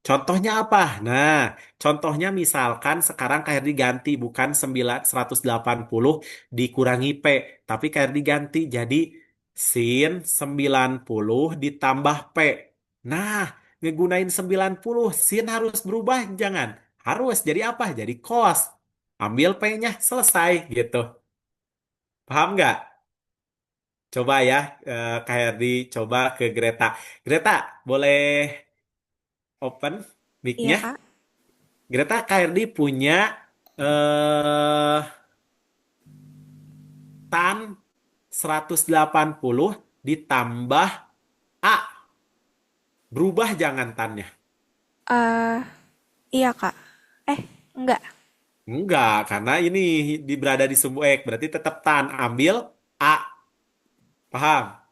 Contohnya apa? Nah, contohnya misalkan sekarang KR diganti bukan 180 dikurangi P, tapi KR diganti jadi sin 90 ditambah P. Nah, ngegunain 90 sin harus berubah jangan? Harus jadi apa? Jadi cos. Ambil P-nya selesai gitu. Paham nggak? Coba ya, KRD coba ke Greta. Greta, boleh open
Iya,
mic-nya?
Kak.
Greta KRD punya eh tan 180 ditambah A. Berubah jangan tannya.
Eh, iya, Kak. Eh, enggak.
Enggak, karena ini berada di sumbu X. Berarti tetap tan. Ambil A. Paham?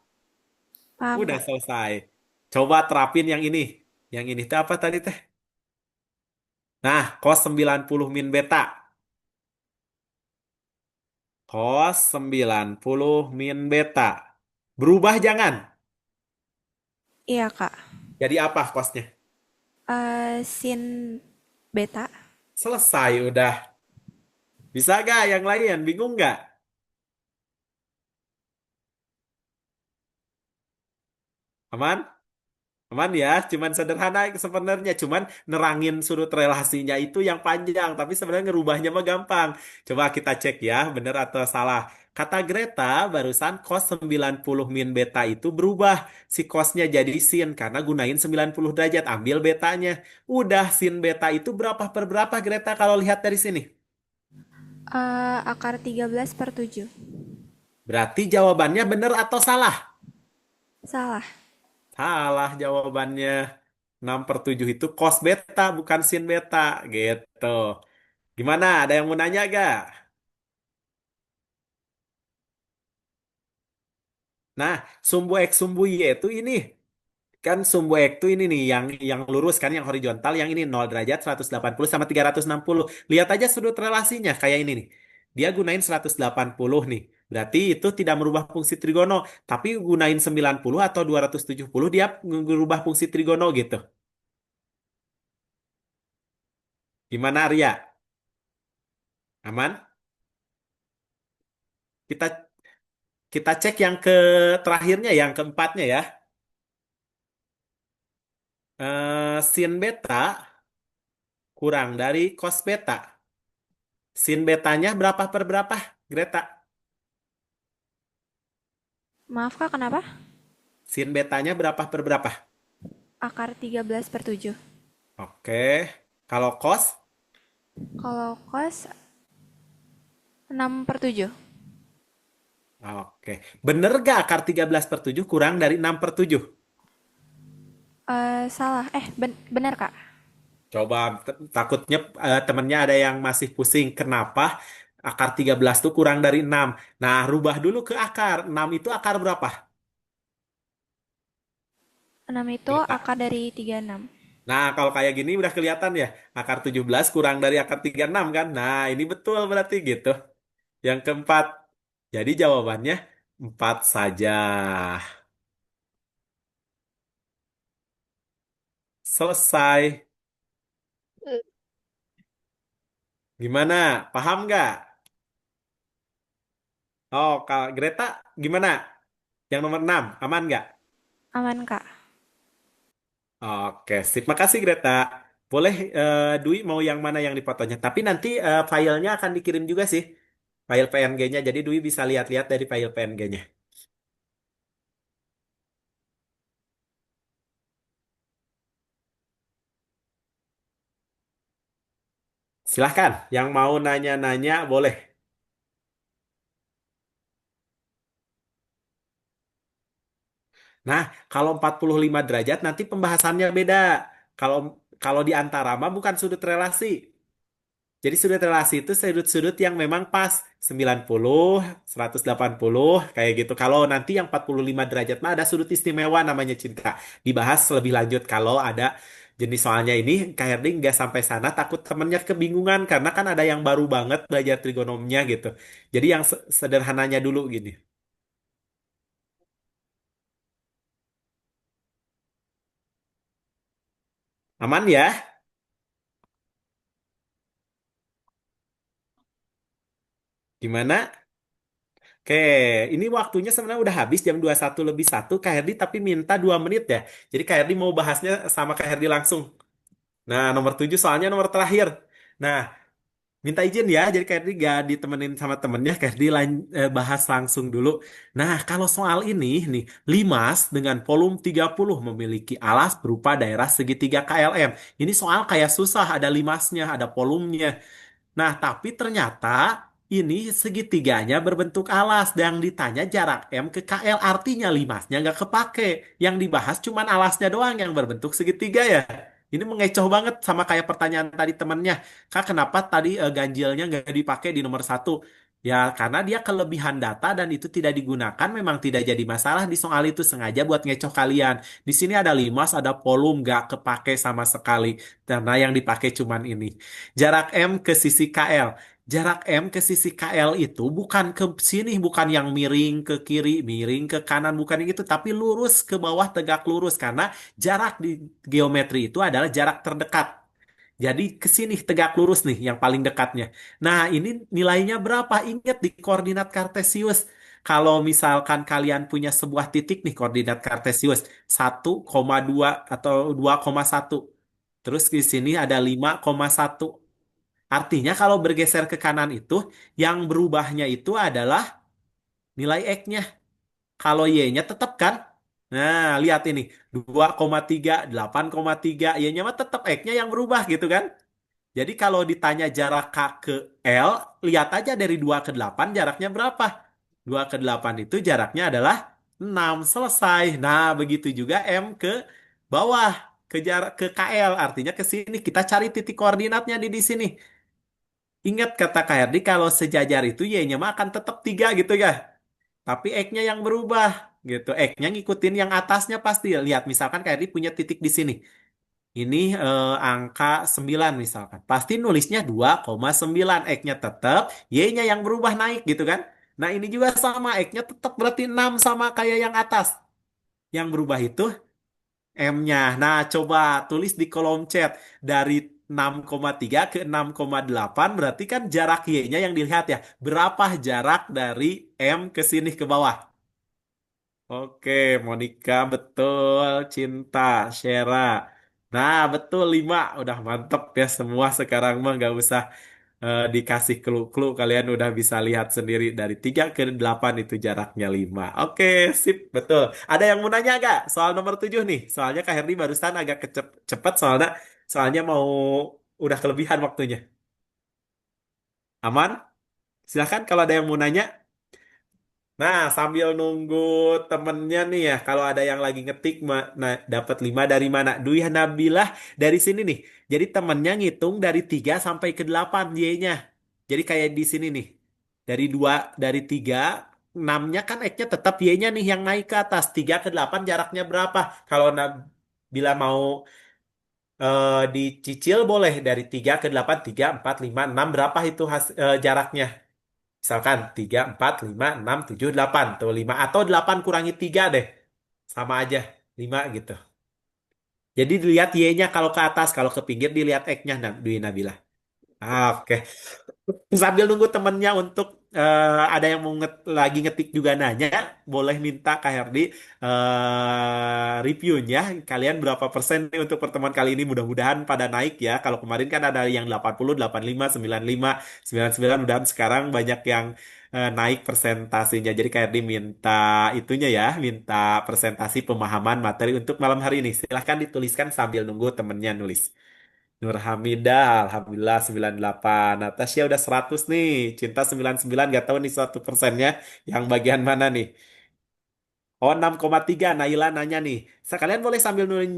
Paham,
Udah
Kak.
selesai. Coba terapin yang ini. Yang ini teh apa tadi teh? Nah, cos 90 min beta. Cos 90 min beta. Berubah jangan.
Iya, Kak.
Jadi apa cosnya?
Sin beta.
Selesai udah. Bisa gak yang lain? Bingung gak? Aman? Aman ya? Cuman sederhana sebenarnya. Cuman nerangin sudut relasinya itu yang panjang. Tapi sebenarnya ngerubahnya mah gampang. Coba kita cek ya, bener atau salah. Kata Greta barusan cos 90 min beta itu berubah. Si cosnya jadi sin karena gunain 90 derajat. Ambil betanya. Udah sin beta itu berapa per berapa Greta kalau lihat dari sini?
Akar 13/7.
Berarti jawabannya bener atau salah?
Salah.
Salah jawabannya. 6/7 itu cos beta, bukan sin beta. Gitu. Gimana? Ada yang mau nanya gak? Nah, sumbu X, sumbu Y itu ini. Kan sumbu X itu ini nih, yang lurus kan, yang horizontal. Yang ini 0 derajat, 180 sama 360. Lihat aja sudut relasinya, kayak ini nih. Dia gunain 180 nih. Berarti itu tidak merubah fungsi trigono. Tapi gunain 90 atau 270, dia merubah fungsi trigono gitu. Gimana, Arya? Aman? Kita kita cek yang ke terakhirnya, yang keempatnya ya. Sin beta kurang dari cos beta. Sin betanya berapa per berapa, Greta?
Maaf, Kak, kenapa?
Sin betanya berapa per berapa?
Akar 13/7.
Oke. Kalau cos?
Kalau cos 6/7.
Oke. Bener gak akar 13/7 kurang dari 6/7?
Salah. Benar, Kak.
Coba takutnya temennya ada yang masih pusing. Kenapa akar 13 tuh kurang dari 6? Nah, rubah dulu ke akar. 6 itu akar berapa?
6 itu
Greta.
akar dari 36.
Nah, kalau kayak gini udah kelihatan ya. Akar 17 kurang dari akar 36 kan? Nah, ini betul berarti gitu. Yang keempat. Jadi jawabannya 4 saja. Selesai. Gimana? Paham nggak? Oh, Kak Greta gimana? Yang nomor 6 aman nggak?
Aman, Kak.
Oke, sip. Makasih Greta. Boleh, Dwi mau yang mana yang difotonya? Tapi nanti filenya akan dikirim juga sih. File PNG-nya. Jadi Dwi bisa lihat-lihat dari file PNG-nya. Silahkan. Yang mau nanya-nanya boleh. Nah, kalau 45 derajat nanti pembahasannya beda. Kalau kalau di antara mah bukan sudut relasi. Jadi sudut relasi itu sudut-sudut yang memang pas 90, 180 kayak gitu. Kalau nanti yang 45 derajat mah ada sudut istimewa namanya cinta. Dibahas lebih lanjut kalau ada jenis soalnya ini Kak Herdi nggak sampai sana takut temennya kebingungan karena kan ada yang baru banget belajar trigonominya gitu. Jadi yang sederhananya dulu gini. Aman ya? Gimana? Oke, ini waktunya sebenarnya udah habis jam 21 lebih 1 Kak Herdi tapi minta 2 menit ya. Jadi Kak Herdi mau bahasnya sama Kak Herdi langsung. Nah, nomor 7 soalnya nomor terakhir. Nah, minta izin ya. Jadi Kak Herdi gak ditemenin sama temennya. Kak Herdi bahas langsung dulu. Nah, kalau soal ini nih, limas dengan volume 30 memiliki alas berupa daerah segitiga KLM. Ini soal kayak susah, ada limasnya, ada volumenya. Nah, tapi ternyata ini segitiganya berbentuk alas. Yang ditanya jarak M ke KL artinya limasnya nggak kepake. Yang dibahas cuman alasnya doang yang berbentuk segitiga ya. Ini mengecoh banget sama kayak pertanyaan tadi temennya. Kak, kenapa tadi ganjilnya nggak dipakai di nomor 1? Ya, karena dia kelebihan data dan itu tidak digunakan memang tidak jadi masalah di soal itu sengaja buat ngecoh kalian. Di sini ada limas, ada volume nggak kepake sama sekali. Karena yang dipakai cuman ini. Jarak M ke sisi KL. Jarak M ke sisi KL itu bukan ke sini, bukan yang miring ke kiri, miring ke kanan, bukan yang itu, tapi lurus ke bawah tegak lurus karena jarak di geometri itu adalah jarak terdekat. Jadi ke sini tegak lurus nih yang paling dekatnya. Nah, ini nilainya berapa? Ingat di koordinat Kartesius. Kalau misalkan kalian punya sebuah titik nih koordinat Kartesius 1,2 atau 2,1. Terus di sini ada 5,1. Artinya kalau bergeser ke kanan itu, yang berubahnya itu adalah nilai X-nya. Kalau Y-nya tetap kan? Nah, lihat ini. 2,3, 8,3. Y-nya mah tetap X-nya yang berubah gitu kan? Jadi kalau ditanya jarak K ke L, lihat aja dari 2 ke 8 jaraknya berapa? 2 ke 8 itu jaraknya adalah 6. Selesai. Nah, begitu juga M ke bawah. Ke jarak ke KL. Artinya ke sini. Kita cari titik koordinatnya di sini. Ingat kata KRD kalau sejajar itu Y-nya mah akan tetap 3 gitu ya. Tapi X-nya yang berubah gitu. X-nya ngikutin yang atasnya pasti. Lihat misalkan KRD punya titik di sini. Ini angka 9 misalkan. Pasti nulisnya 2,9. X-nya tetap, Y-nya yang berubah naik gitu kan. Nah ini juga sama. X-nya tetap berarti 6 sama kayak yang atas. Yang berubah itu M-nya. Nah, coba tulis di kolom chat dari 6,3 ke 6,8 berarti kan jarak Y-nya yang dilihat ya. Berapa jarak dari M ke sini ke bawah? Oke, Monica betul, Cinta, Shera. Nah, betul 5. Udah mantep ya semua sekarang mah nggak usah dikasih clue-clue. Kalian udah bisa lihat sendiri dari 3 ke 8 itu jaraknya 5. Oke, sip, betul. Ada yang mau nanya nggak soal nomor 7 nih? Soalnya Kak Herdi barusan agak cepet soalnya mau udah kelebihan waktunya. Aman? Silahkan kalau ada yang mau nanya. Nah, sambil nunggu temennya nih ya, kalau ada yang lagi ngetik, nah, dapat 5 dari mana? Dwi Nabilah dari sini nih. Jadi temennya ngitung dari 3 sampai ke 8 Y-nya. Jadi kayak di sini nih. Dari 2, dari 3, 6-nya kan X-nya tetap Y-nya nih yang naik ke atas. 3 ke 8 jaraknya berapa? Kalau Nabila mau dicicil boleh dari 3 ke 8, 3, 4, 5, 6 berapa itu jaraknya? Misalkan 3, 4, 5, 6, 7, 8. Tuh 5. Atau 8 kurangi 3 deh. Sama aja. 5 gitu. Jadi dilihat Y-nya kalau ke atas. Kalau ke pinggir dilihat X-nya. Dwi Nabila. Oke. Sambil nunggu temennya untuk ada yang mau lagi ngetik juga nanya, boleh minta Kak Herdi reviewnya. Kalian berapa persen nih untuk pertemuan kali ini? Mudah-mudahan pada naik ya. Kalau kemarin kan ada yang 80, 85, 95, 99. Mudah-mudahan sekarang banyak yang naik persentasinya. Jadi Kak Herdi minta itunya ya, minta presentasi pemahaman materi untuk malam hari ini. Silahkan dituliskan sambil nunggu temennya nulis. Nur Hamidah, Alhamdulillah 98. Natasha udah 100 nih. Cinta 99, gak tahu nih 1%-nya yang bagian mana nih. Oh, 6,3. Naila nanya nih. Sekalian boleh sambil nulis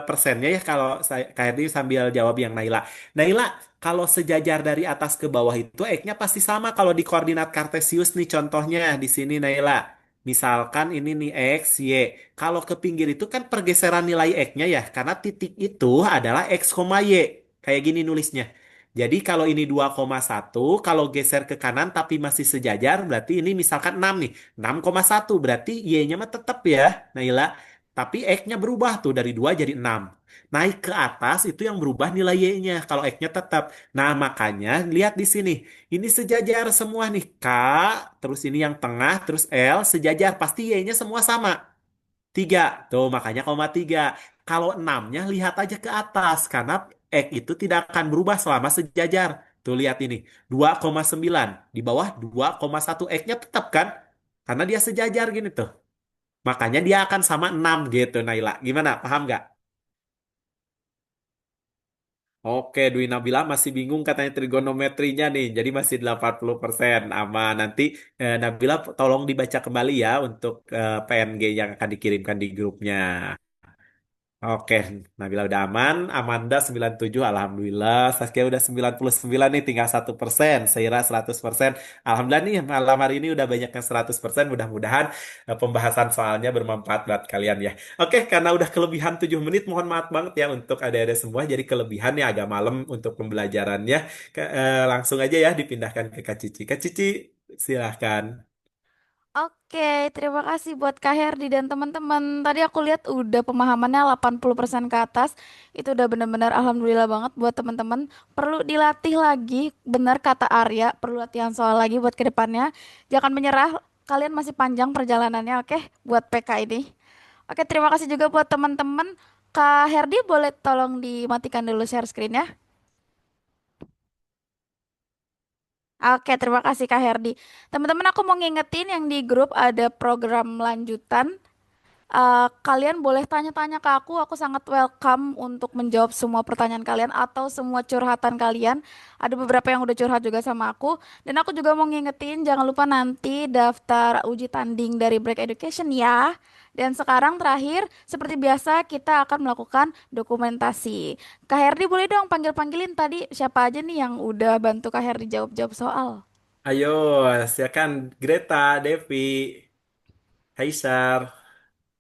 persennya ya kalau saya kayak ini sambil jawab yang Naila. Naila, kalau sejajar dari atas ke bawah itu X-nya pasti sama kalau di koordinat Kartesius nih contohnya di sini Naila. Misalkan ini nih X, Y. Kalau ke pinggir itu kan pergeseran nilai X-nya ya. Karena titik itu adalah X, Y. Kayak gini nulisnya. Jadi kalau ini 2,1, kalau geser ke kanan tapi masih sejajar, berarti ini misalkan 6 nih. 6,1 berarti Y-nya mah tetap ya, Naila. Tapi X-nya berubah tuh dari 2 jadi 6. Naik ke atas itu yang berubah nilai Y-nya kalau X-nya tetap. Nah, makanya lihat di sini. Ini sejajar semua nih. K, terus ini yang tengah, terus L sejajar. Pasti Y-nya semua sama. 3. Tuh, makanya koma 3. Kalau 6-nya lihat aja ke atas. Karena X itu tidak akan berubah selama sejajar. Tuh, lihat ini. 2,9. Di bawah 2,1. X-nya tetap kan? Karena dia sejajar gini tuh. Makanya dia akan sama 6 gitu, Naila. Gimana? Paham nggak? Oke, Dwi Nabila masih bingung katanya trigonometrinya nih. Jadi masih 80% aman. Nanti Nabila tolong dibaca kembali ya untuk PNG yang akan dikirimkan di grupnya. Oke, Nabila udah aman. Amanda 97, Alhamdulillah. Saskia udah 99 nih, tinggal 1%. Seira 100%. Alhamdulillah nih, malam hari ini udah banyak yang 100%. Mudah-mudahan pembahasan soalnya bermanfaat buat kalian ya. Oke, karena udah kelebihan 7 menit, mohon maaf banget ya untuk adik-adik semua. Jadi kelebihan ya agak malam untuk pembelajarannya. Langsung aja ya dipindahkan ke Kak Cici. Kak Cici, silahkan.
Oke, terima kasih buat Kak Herdi dan teman-teman. Tadi aku lihat udah pemahamannya 80% ke atas. Itu udah benar-benar alhamdulillah banget buat teman-teman. Perlu dilatih lagi, benar kata Arya, perlu latihan soal lagi buat ke depannya. Jangan menyerah, kalian masih panjang perjalanannya, oke? Buat PK ini. Oke, terima kasih juga buat teman-teman. Kak Herdi boleh tolong dimatikan dulu share screen-nya. Oke, terima kasih Kak Herdi. Teman-teman, aku mau ngingetin yang di grup ada program lanjutan. Kalian boleh tanya-tanya ke aku sangat welcome untuk menjawab semua pertanyaan kalian atau semua curhatan kalian. Ada beberapa yang udah curhat juga sama aku. Dan aku juga mau ngingetin, jangan lupa nanti daftar uji tanding dari Break Education ya. Dan sekarang terakhir, seperti biasa kita akan melakukan dokumentasi. Kak Herdi boleh dong panggil-panggilin tadi siapa aja nih yang udah bantu Kak Herdi jawab-jawab soal.
Ayo, silakan Greta, Devi, Kaisar.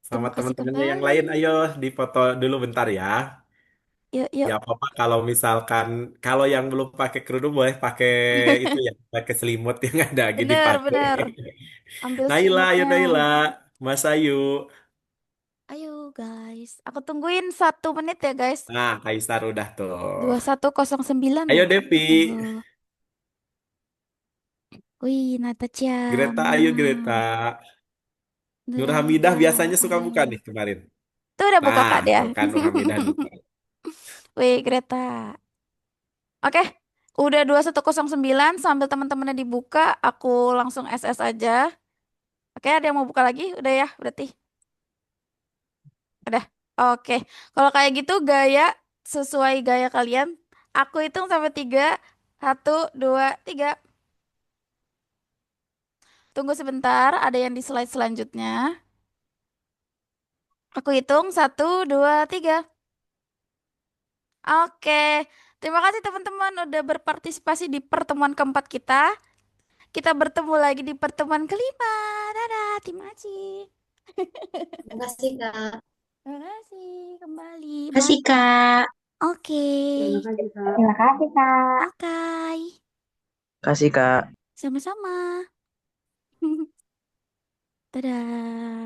Sama
Terima kasih
teman-temannya yang
kembali.
lain, ayo difoto dulu bentar ya.
Yuk, yuk.
Ya apa-apa kalau misalkan kalau yang belum pakai kerudung boleh pakai itu ya, pakai selimut yang ada gini
Bener,
pakai.
bener. Ambil
Naila, ayo
selimutnya.
Naila, Mas Ayu.
Ayo guys, aku tungguin 1 menit ya guys.
Nah, Kaisar udah tuh.
2109
Ayo
loh.
Devi,
Aduh. Wih, Natasha,
Greta, ayo Greta.
mana?
Nur Hamidah
Dadah,
biasanya suka buka
ayo.
nih kemarin.
Tuh udah buka
Nah,
Kak dia.
tuh kan Nur Hamidah buka.
Wih, Greta. Oke, udah 2109 sambil teman-temannya dibuka, aku langsung SS aja. Oke, ada yang mau buka lagi? Udah ya, berarti. Udah. Oke, kalau kayak gitu gaya sesuai gaya kalian. Aku hitung sampai 3. 1, 2, 3. Tunggu sebentar, ada yang di slide selanjutnya. Aku hitung 1, 2, 3. Oke, terima kasih teman-teman udah berpartisipasi di pertemuan keempat kita. Kita bertemu lagi di pertemuan kelima. Dadah, terima kasih.
Terima kasih, Kak.
Terima kasih kembali.
Terima kasih,
Bye.
Kak.
Oke.
Terima kasih, Kak. Terima kasih, Kak.
Oke.
Kasih Kak.
Sama-sama. Dadah.